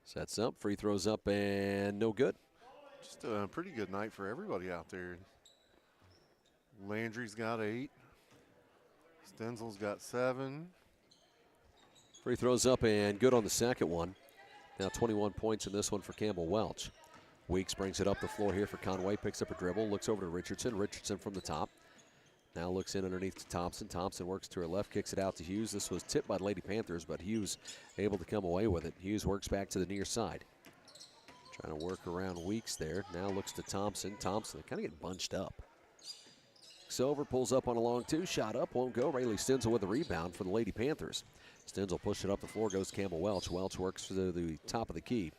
Sets up, free throws up, and no good. Just a pretty good night for everybody out there. Landry's got 8. Stenzel's got 7. Free throws up and good on the second one. Now 21 points in this one for Campbell Welch. Weeks brings it up the floor here for Conway, picks up a dribble, looks over to Richardson. Richardson from the top. Now looks in underneath to Thompson. Thompson works to her left, kicks it out to Hughes. This was tipped by the Lady Panthers, but Hughes able to come away with it. Hughes works back to the near side. Trying to work around Weeks there. Now looks to Thompson. Thompson kind of getting bunched up. Silver pulls up on a long 2, shot up, won't go. Rayleigh Stenzel with the rebound for the Lady Panthers. Stenzel pushed it up the floor, goes to Campbell Welch. Welch works to the top of the key.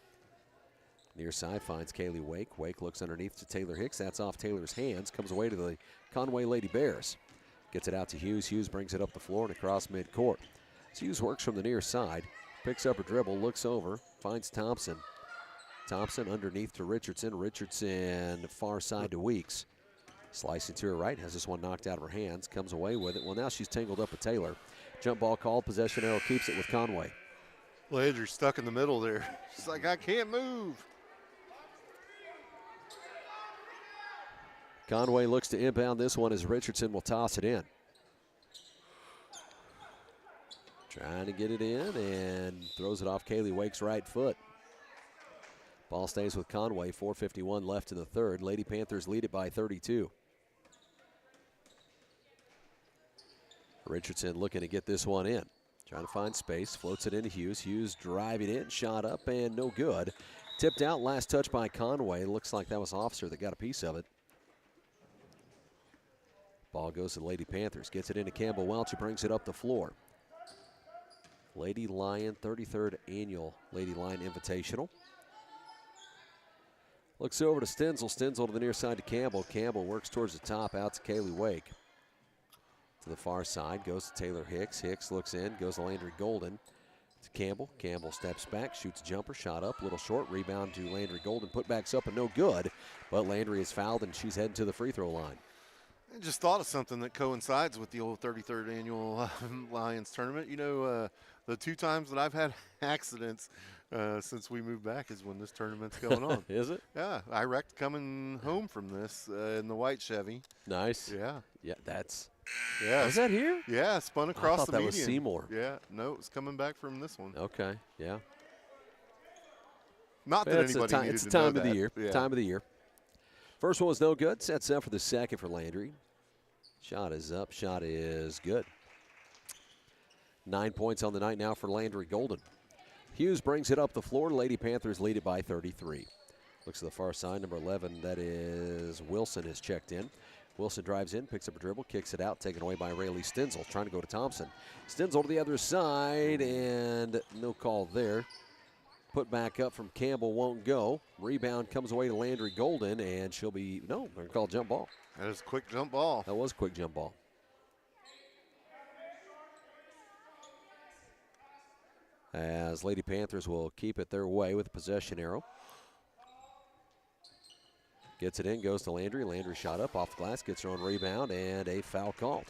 Near side finds Kaylee Wake. Wake looks underneath to Taylor Hicks. That's off Taylor's hands. Comes away to the Conway Lady Bears. Gets it out to Hughes. Hughes brings it up the floor and across midcourt. So Hughes works from the near side. Picks up a dribble, looks over, finds Thompson. Thompson underneath to Richardson. Richardson far side to Weeks. Slicing to her right, has this one knocked out of her hands, comes away with it. Well, now she's tangled up with Taylor. Jump ball called, possession arrow keeps it with Conway. Landry's stuck in the middle there. She's like, I can't move. Conway looks to inbound this one as Richardson will toss it in. Trying to get it in and throws it off Kaylee Wake's right foot. Ball stays with Conway, 4:51 left in the third. Lady Panthers lead it by 32. Richardson looking to get this one in. Trying to find space, floats it into Hughes. Hughes driving in, shot up and no good. Tipped out, last touch by Conway. Looks like that was Officer that got a piece of it. Ball goes to the Lady Panthers. Gets it into Campbell Welch, who brings it up the floor. Lady Lion, 33rd Annual Lady Lion Invitational. Looks over to Stenzel. Stenzel to the near side to Campbell. Campbell works towards the top, out to Kaylee Wake. To the far side, goes to Taylor Hicks. Hicks looks in, goes to Landry Golden. To Campbell. Campbell steps back, shoots a jumper, shot up, little short. Rebound to Landry Golden. Putbacks up and no good. But Landry is fouled and she's heading to the free throw line. I just thought of something that coincides with the old 33rd Annual Lions Tournament. You know, the 2 times that I've had accidents since we moved back is when this tournament's going on. Is it? Yeah, I wrecked coming home from this in the white Chevy. Nice. Yeah. Yeah, that's. Yeah. Was that here? Yeah, spun across I thought the that median. was Seymour. Yeah, no, it was coming back from this one. Okay, yeah. Not that anybody needed it's to the time know of that. the year. Yeah. Time of the year. First one was no good. Sets up for the second for Landry. Shot is up. Shot is good. 9 points on the night now for Landry Golden. Hughes brings it up the floor. Lady Panthers lead it by 33. Looks to the far side. Number 11, that is Wilson, is checked in. Wilson drives in, picks up a dribble, kicks it out, taken away by Rayleigh Stenzel. Trying to go to Thompson. Stenzel to the other side, and no call there. Put back up from Campbell, won't go. Rebound comes away to Landry Golden, and she'll be, no, they're going to call jump ball. That is a quick jump ball. That was a quick jump ball. As Lady Panthers will keep it their way with a possession arrow. Gets it in, goes to Landry. Landry shot up off the glass, gets her own rebound, and a foul called.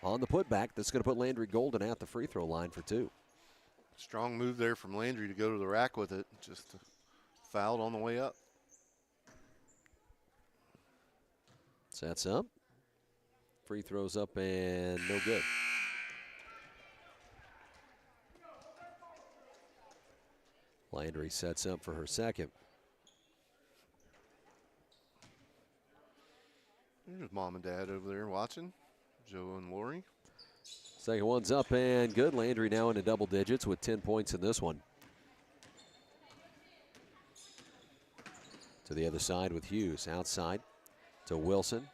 On the putback, that's going to put Landry Golden at the free throw line for 2. Strong move there from Landry to go to the rack with it. Just fouled on the way up. Sets up. Free throws up and no good. Landry sets up for her second. There's Mom and Dad over there watching. Joe and Lori. Second one's up and good. Landry now into double digits with 10 points in this one. To the other side with Hughes. Outside to Wilson.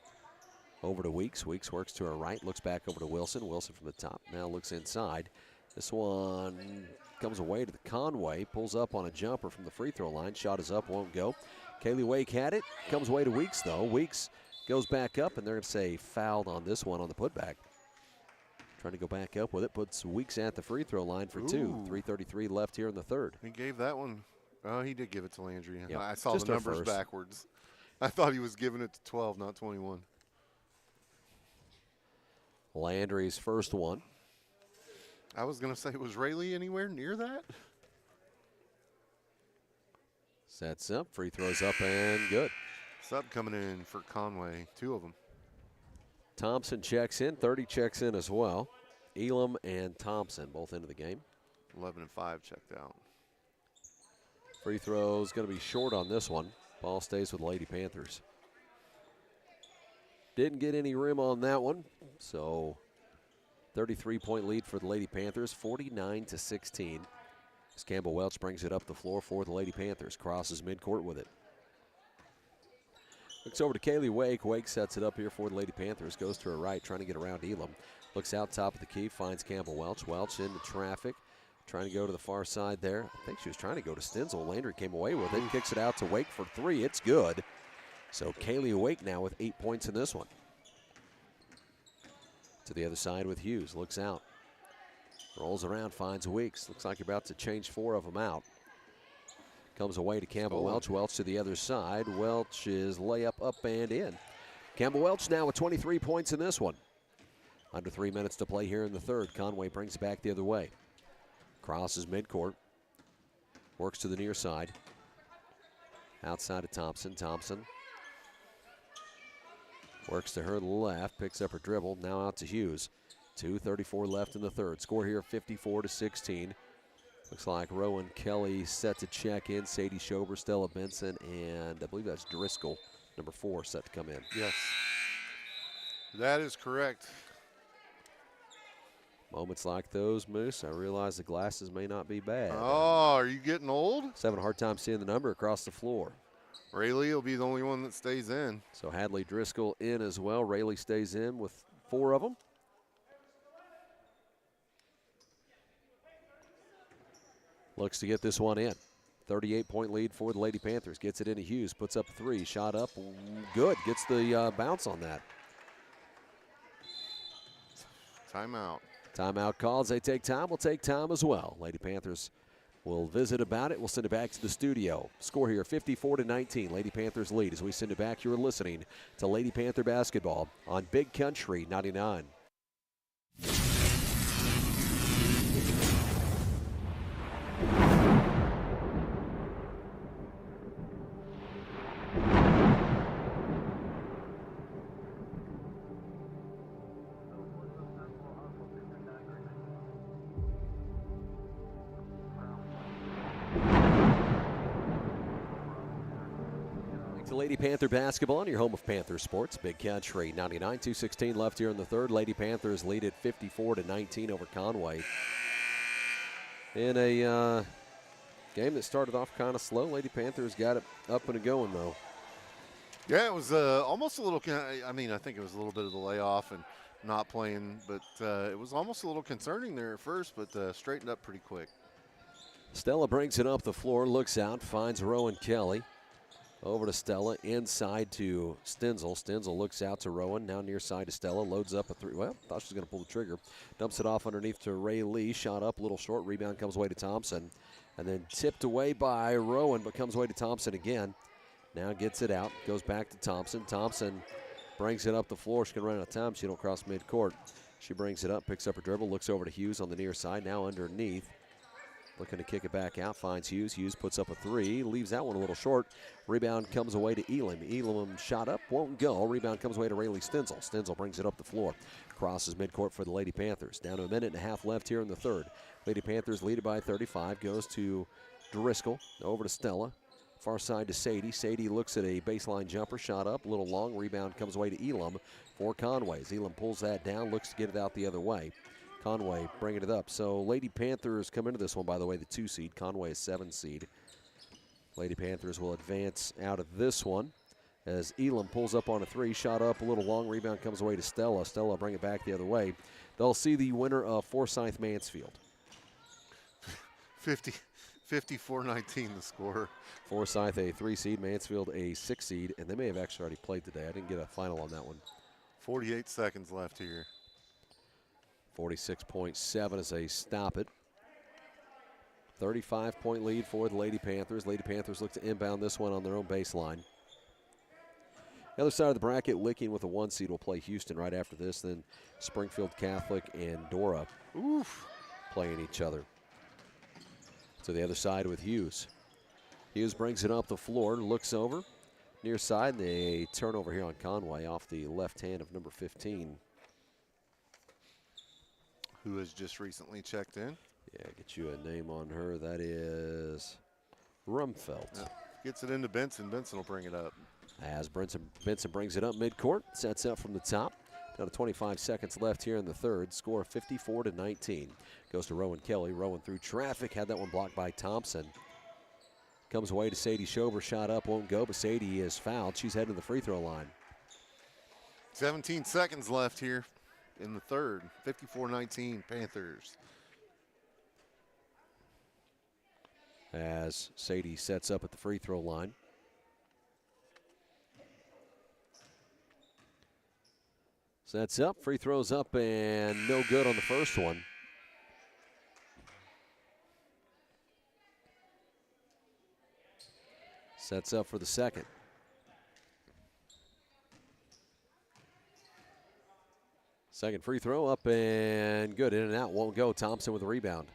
Over to Weeks. Weeks works to her right. Looks back over to Wilson. Wilson from the top. Now looks inside. This one comes away to the Conway. Pulls up on a jumper from the free throw line. Shot is up. Won't go. Kaylee Wake had it. Comes away to Weeks though. Weeks goes back up, and they're going to say fouled on this one on the putback. Trying to go back up with it. Puts Weeks at the free throw line for 2. 3:33 left here in the third. He gave that one. Oh, he did give it to Landry. Yep. I saw Just the numbers backwards. I thought he was giving it to 12, not 21. Landry's first one. I was going to say, was Rayleigh anywhere near that? Sets up. Free throws up and good. Sub coming in for Conway. 2 of them. Thompson checks in. 30 checks in as well. Elam and Thompson both into the game. 11 and 5 checked out. Free throw's going to be short on this one. Ball stays with Lady Panthers. Didn't get any rim on that one. So 33-point lead for the Lady Panthers, 49-16. As Campbell Welch brings it up the floor for the Lady Panthers. Crosses midcourt with it. Looks over to Kaylee Wake. Wake sets it up here for the Lady Panthers. Goes to her right, trying to get around Elam. Looks out top of the key, finds Campbell Welch. Welch into traffic, trying to go to the far side there. I think she was trying to go to Stenzel. Landry came away with it. Kicks it out to Wake for 3. It's good. So Kaylee Wake now with 8 points in this one. To the other side with Hughes. Looks out. Rolls around, finds Weeks. Looks like you're about to change 4 of them out. Comes away to Campbell Welch. Welch to the other side. Welch's layup up and in. Campbell Welch now with 23 points in this one. Under 3 minutes to play here in the third. Conway brings it back the other way. Crosses midcourt. Works to the near side. Outside of Thompson. Thompson works to her left. Picks up her dribble. Now out to Hughes. 2:34 left in the third. Score here 54-16. Looks like Rowan Kelly set to check in. Sadie Schober, Stella Benson, and I believe that's Driscoll, number 4, set to come in. Yes. That is correct. Moments like those, Moose, I realize the glasses may not be bad. Oh, are you getting old? Just having a hard time seeing the number across the floor. Rayleigh will be the only one that stays in. So Hadley Driscoll in as well. Rayleigh stays in with 4 of them. Looks to get this one in. 38-point lead for the Lady Panthers. Gets it into Hughes, puts up 3, shot up, good. Gets the bounce on that. Timeout. Timeout calls. They take time. We'll take time as well. Lady Panthers will visit about it. We'll send it back to the studio. Score here 54-19. Lady Panthers lead. As we send it back, you're listening to Lady Panther basketball on Big Country 99. Lady Panther basketball on your home of Panther sports, Big Country 99. 2:16 left here in the third. Lady Panthers lead at 54-19 over Conway. In a game that started off kind of slow, Lady Panthers got it up and going though. Yeah, it was almost a little. I mean, I think it was a little bit of the layoff and not playing, but it was almost a little concerning there at first, but straightened up pretty quick. Stella brings it up the floor, looks out, finds Rowan Kelly. Over to Stella, inside to Stenzel. Stenzel looks out to Rowan, now near side to Stella, loads up a 3. Well, thought she was going to pull the trigger. Dumps it off underneath to Rayleigh. Shot up a little short. Rebound comes away to Thompson. And then tipped away by Rowan, but comes away to Thompson again. Now gets it out. Goes back to Thompson. Thompson brings it up the floor. She's going to run out of time. She don't cross midcourt. She brings it up, picks up her dribble, looks over to Hughes on the near side. Now underneath. Looking to kick it back out, finds Hughes. Hughes puts up a 3, leaves that one a little short. Rebound comes away to Elam. Elam shot up, won't go. Rebound comes away to Rayleigh Stenzel. Stenzel brings it up the floor. Crosses midcourt for the Lady Panthers. Down to a minute and a half left here in the third. Lady Panthers lead it by 35. Goes to Driscoll, over to Stella. Far side to Sadie. Sadie looks at a baseline jumper, shot up, a little long. Rebound comes away to Elam for Conway. Elam pulls that down, looks to get it out the other way. Conway bringing it up. So Lady Panthers come into this one, by the way, the 2 seed. Conway is 7 seed. Lady Panthers will advance out of this one as Elam pulls up on a 3. Shot up a little long. Rebound comes away to Stella. Stella bring it back the other way. They'll see the winner of Forsyth Mansfield. 54-19 the score. Forsyth a 3 seed, Mansfield a 6 seed, and they may have actually already played today. I didn't get a final on that one. 48 seconds left here. 46.7 as they stop it. 35-point lead for the Lady Panthers. Lady Panthers look to inbound this one on their own baseline. The other side of the bracket, Licking with a 1 seed will play Houston right after this. Then Springfield Catholic and Dora playing each other. To the other side with Hughes. Hughes brings it up the floor, looks over. Near side, and a turnover here on Conway off the left hand of number 15. Who has just recently checked in. Yeah, get you a name on her. That is Rumfelt. Yeah. Gets it into Benson. Benson will bring it up. As Benson brings it up midcourt, sets up from the top. Down to 25 seconds left here in the third. Score 54-19. Goes to Rowan Kelly. Rowan through traffic. Had that one blocked by Thompson. Comes away to Sadie Schober. Shot up, won't go, but Sadie is fouled. She's heading to the free throw line. 17 seconds left here in the third. 54-19 Panthers. As Sadie sets up at the free throw line. Sets up, free throws up, and no good on the first one. Sets up for the second. Second free throw up and good. In and out, won't go. Thompson with the rebound.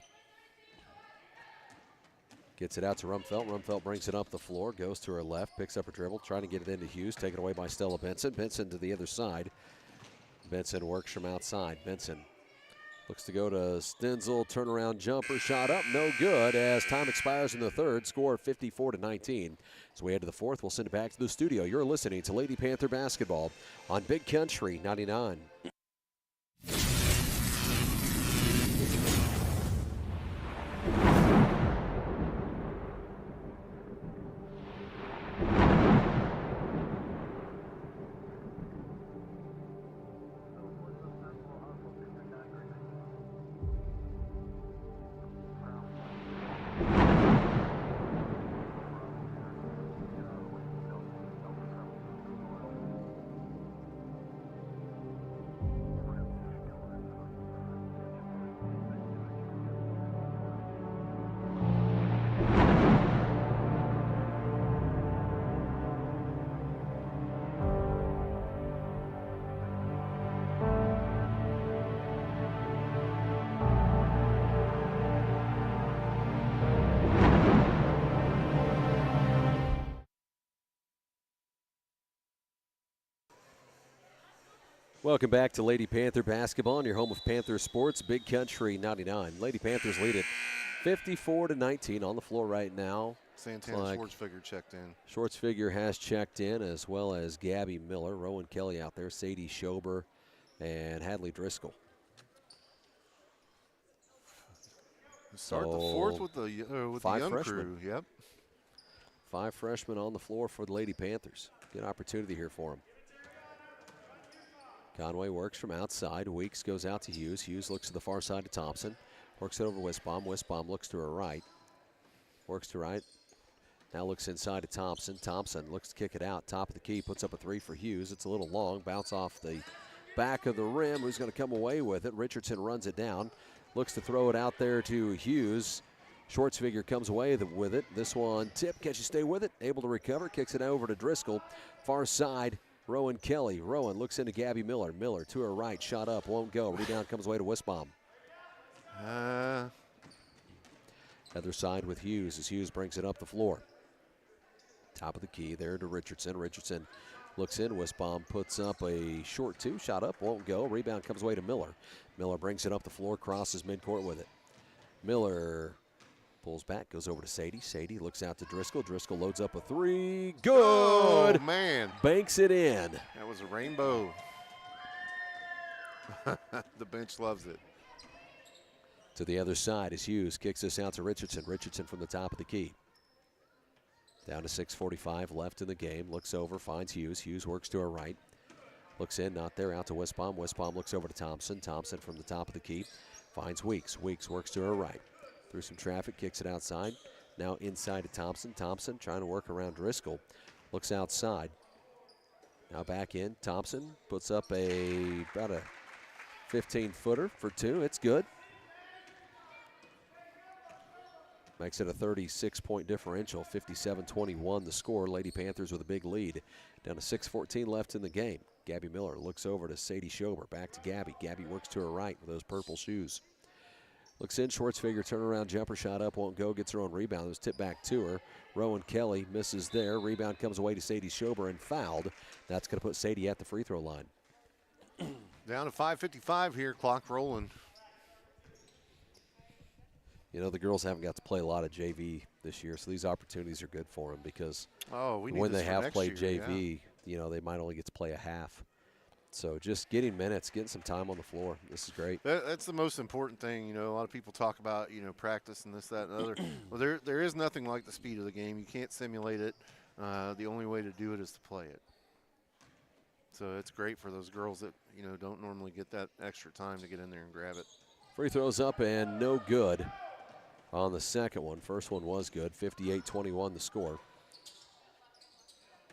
Gets it out to Rumfelt. Rumfelt brings it up the floor, goes to her left, picks up her dribble, trying to get it into Hughes, taken away by Stella Benson. Benson to the other side. Benson works from outside. Benson Looks to go to Stenzel, turnaround jumper, shot up, no good as time expires in the third, score 54-19. As we head to the fourth, we'll send it back to the studio. You're listening to Lady Panther Basketball on Big Country 99. Welcome back to Lady Panther Basketball on your home of Panther Sports, Big Country 99. Lady Panthers lead it 54-19 on the floor right now. Santana Schwartzfigger checked in. Schwartzfigger has checked in, as well as Gabby Miller, Rowan Kelly out there, Sadie Schober, and Hadley Driscoll. Start the fourth with the young freshmen. crew. Yep. 5 freshmen on the floor for the Lady Panthers. Good opportunity here for them. Conway works from outside. Weeks goes out to Hughes. Hughes looks to the far side to Thompson. Works it over to Wisbaum. Wisbaum looks to her right. Works to right. Now looks inside to Thompson. Thompson looks to kick it out. Top of the key. Puts up a 3 for Hughes. It's a little long. Bounce off the back of the rim. Who's going to come away with it? Richardson runs it down. Looks to throw it out there to Hughes. Schwartzfigger comes away with it. This one tip. Can she stay with it? Able to recover. Kicks it over to Driscoll. Far side. Rowan Kelly. Rowan looks into Gabby Miller. Miller to her right. Shot up. Won't go. Rebound comes away to Wisbaum. Other side with Hughes as Hughes brings it up the floor. Top of the key there to Richardson. Richardson looks in. Wisbaum puts up a short 2. Shot up. Won't go. Rebound comes away to Miller. Miller brings it up the floor. Crosses midcourt with it. Miller pulls back, goes over to Sadie. Sadie looks out to Driscoll. Driscoll loads up a 3. Good. Oh, man. Banks it in. That was a rainbow. The bench loves it. To the other side as Hughes kicks this out to Richardson. Richardson from the top of the key. Down to 6:45 left in the game. Looks over, finds Hughes. Hughes works to her right. Looks in, not there, out to Wisbaum. Wisbaum looks over to Thompson. Thompson from the top of the key. Finds Weeks. Weeks works to her right. Through some traffic, kicks it outside. Now inside to Thompson. Thompson trying to work around Driscoll. Looks outside. Now back in. Thompson puts up about a 15-footer for 2. It's good. Makes it a 36-point differential. 57-21 the score. Lady Panthers with a big lead. Down to 6:14 left in the game. Gabby Miller looks over to Sadie Schober. Back to Gabby. Gabby works to her right with those purple shoes. Looks in, Schwartzfigger, turnaround jumper shot up, won't go, gets her own rebound. It was tipped back to her. Rowan Kelly misses there. Rebound comes away to Sadie Schober and fouled. That's going to put Sadie at the free throw line. Down to 5:55 here, clock rolling. You know, the girls haven't got to play a lot of JV this year, so these opportunities are good for them because when they have played year, JV, you know, they might only get to play a half. So just getting minutes, getting some time on the floor. This is great. That's the most important thing. You know, a lot of people talk about, you know, practice and this, that, and the other. Well, there is nothing like the speed of the game. You can't simulate it. The only way to do it is to play it. So it's great for those girls that, you know, don't normally get that extra time to get in there and grab it. Free throws up and no good on the second one. First one was good. 58-21 the score.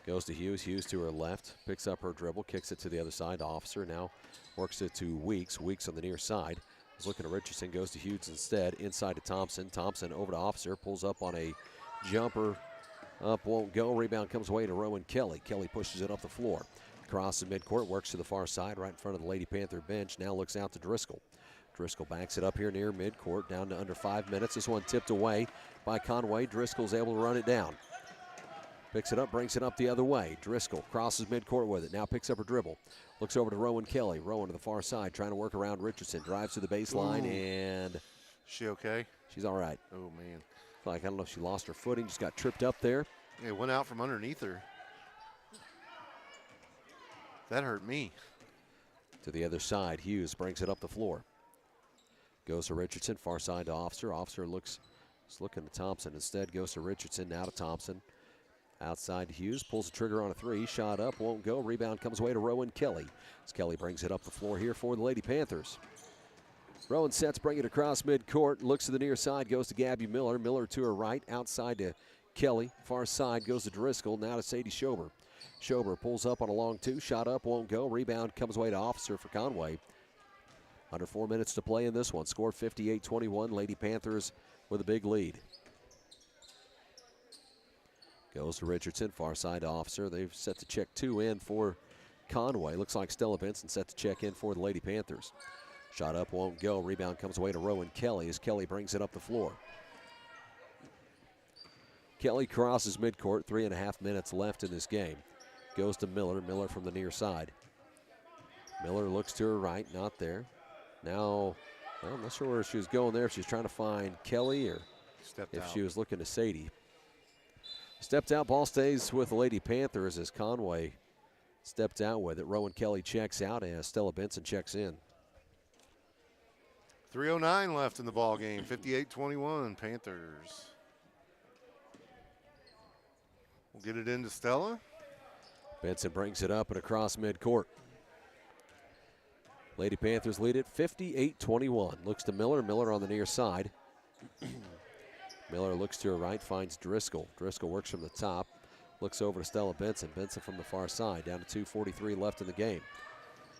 Goes to Hughes. Hughes to her left. Picks up her dribble. Kicks it to the other side to Officer. Now works it to Weeks. Weeks on the near side. Was looking at Richardson. Goes to Hughes instead. Inside to Thompson. Thompson over to Officer. Pulls up on a jumper. Up won't go. Rebound comes away to Rowan Kelly. Kelly pushes it up the floor. Crosses midcourt. Works to the far side right in front of the Lady Panther bench. Now looks out to Driscoll. Driscoll backs it up here near midcourt. Down to under 5 minutes. This one tipped away by Conway. Driscoll's able to run it down. Picks it up, brings it up the other way. Driscoll crosses midcourt with it. Now picks up her dribble. Looks over to Rowan Kelly. Rowan to the far side, trying to work around Richardson. Drives to the baseline, and she okay? She's all right. Oh, man. Like, I don't know if she lost her footing, just got tripped up there. It went out from underneath her. That hurt me. To the other side, Hughes brings it up the floor. Goes to Richardson, far side to Officer. Officer is looking to Thompson. Instead, goes to Richardson, now to Thompson. Outside to Hughes, pulls the trigger on a three. Shot up, won't go. Rebound comes away to Rowan Kelly. As Kelly brings it up the floor here for the Lady Panthers. Rowan sets, bring it across midcourt. Looks to the near side, goes to Gabby Miller. Miller to her right, outside to Kelly. Far side goes to Driscoll, now to Sadie Schober. Schober pulls up on a long two. Shot up, won't go. Rebound comes away to Officer for Conway. Under 4 minutes to play in this one. Score 58-21. Lady Panthers with a big lead. Goes to Richardson, far side to Officer. They've set the check two in for Conway. Looks like Stella Benson set to check in for the Lady Panthers. Shot up, won't go. Rebound comes away to Rowan Kelly as Kelly brings it up the floor. Kelly crosses midcourt, 3.5 minutes left in this game. Goes to Miller. Miller from the near side. Miller looks to her right, not there. Now, well, I'm not sure where she was going there, if she was trying to find Kelly or if she was looking to Sadie. Stepped out, ball stays with the Lady Panthers as Conway stepped out with it. Rowan Kelly checks out as Stella Benson checks in. 3:09 left in the ball game. 58-21 Panthers. We'll get it into Stella. Benson brings it up and across midcourt. Lady Panthers lead it 58-21. Looks to Miller. Miller on the near side. Miller looks to her right, finds Driscoll. Driscoll works from the top. Looks over to Stella Benson. Benson from the far side. Down to 2:43 left in the game.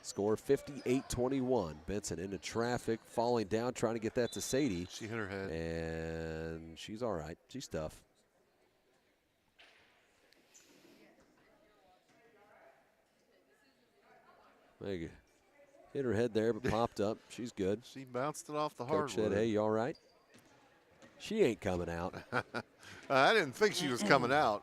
Score 58-21. Benson into traffic, falling down, trying to get that to Sadie. She hit her head. And she's all right. She's tough. Maybe hit her head there, but popped up. She's good. She bounced it off the Coach hardwood. said, hey, you all right? She ain't coming out. I didn't think she was coming out.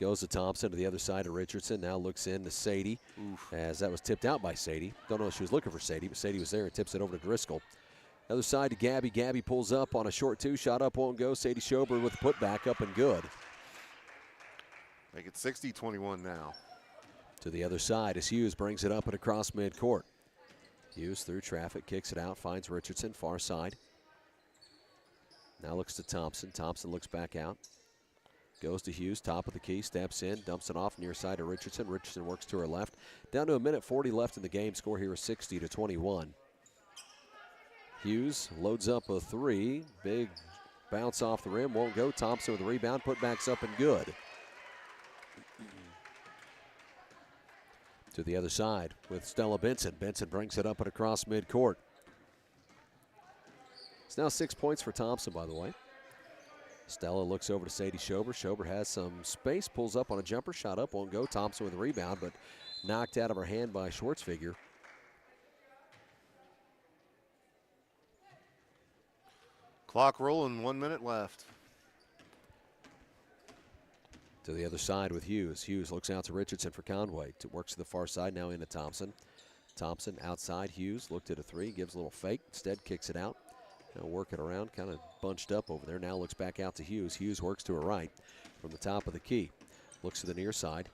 Goes to Thompson to the other side of Richardson. Now looks in to Sadie. Oof. As that was tipped out by Sadie. Don't know if she was looking for Sadie, but Sadie was there and tips it over to Driscoll. Other side to Gabby. Gabby pulls up on a short two. Shot up, won't go. Sadie Schober with the putback up and good. Make it 60-21 now. To the other side as Hughes brings it up and across midcourt. Hughes through traffic, kicks it out, finds Richardson, far side. Now looks to Thompson. Thompson looks back out. Goes to Hughes, top of the key, steps in, dumps it off near side to Richardson. Richardson works to her left. Down to 1:40 left in the game. Score here is 60-21. Hughes loads up a three. Big bounce off the rim, won't go. Thompson with the rebound, putback's up and good. To the other side with Stella Benson. Benson brings it up and across midcourt. It's now 6 points for Thompson, by the way. Stella looks over to Sadie Schober. Schober has some space, pulls up on a jumper, shot up, won't go. Thompson with the rebound, but knocked out of her hand by Schwartzfigger. Clock rolling, 1 minute left. To the other side with Hughes. Hughes looks out to Richardson for Conway. Works to the far side, now into Thompson. Thompson outside. Hughes looked at a three, gives a little fake. Instead kicks it out. Now working around, kind of bunched up over there. Now looks back out to Hughes. Hughes works to her right from the top of the key. Looks to the near side.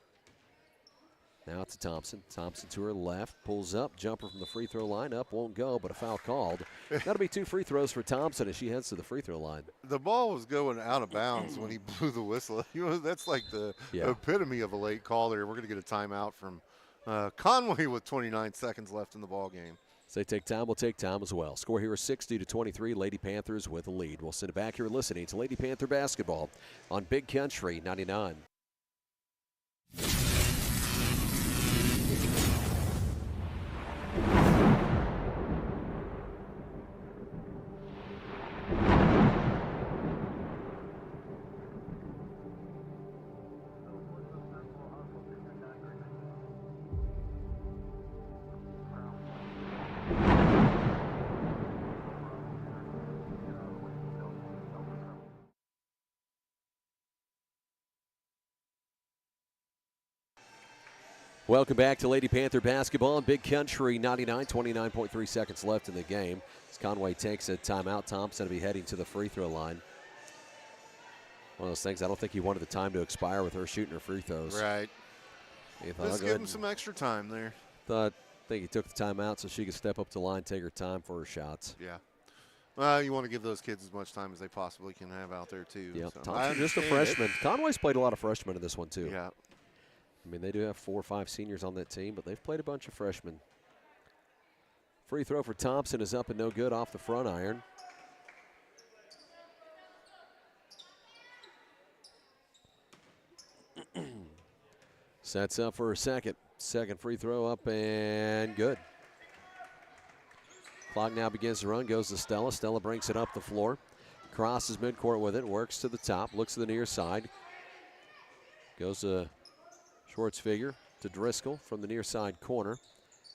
Now to Thompson. Thompson to her left. Pulls up. Jumper from the free throw line. Up, won't go, but a foul called. That'll be 2 free throws for Thompson as she heads to the free throw line. The ball was going out of bounds when he blew the whistle. That's like the epitome of a late call there. We're going to get a timeout from Conway with 29 seconds left in the ball game. So they take time, we'll take time as well. Score here is 60-23. Lady Panthers with a lead. We'll send it back here listening to Lady Panther basketball on Big Country 99. Welcome back to Lady Panther basketball in Big Country 99, 29.3 seconds left in the game. As Conway takes a timeout, Thompson will be heading to the free throw line. One of those things, I don't think he wanted the time to expire with her shooting her free throws. Right. He thought, Let's give him some extra time there. I think he took the timeout so she could step up to the line, take her time for her shots. Yeah. Well, you want to give those kids as much time as they possibly can have out there, too. Yeah, so Thompson just a freshman. Conway's played a lot of freshmen in this one, too. Yeah. I mean, they do have 4 or 5 seniors on that team, but they've played a bunch of freshmen. Free throw for Thompson is up and no good off the front iron. Sets up for her second. Second free throw up and good. Clock now begins to run, goes to Stella. Stella brings it up the floor. Crosses midcourt with it, works to the top, looks to the near side. Goes to Schwartz figure to Driscoll from the near side corner.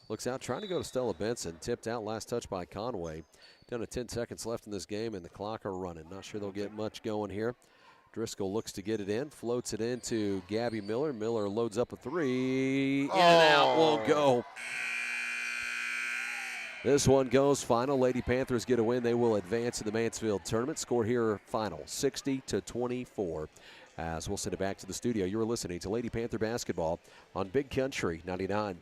Looks out, trying to go to Stella Benson. Tipped out, last touch by Conway. Down to 10 seconds left in this game, and the clock are running. Not sure they'll get much going here. Driscoll looks to get it in, floats it into Gabby Miller. Miller loads up a three. In and out, won't go. This one goes final. Lady Panthers get a win. They will advance in the Mansfield tournament. Score here final, 60-24. As we'll send it back to the studio, you are listening to Lady Panther basketball on Big Country 99.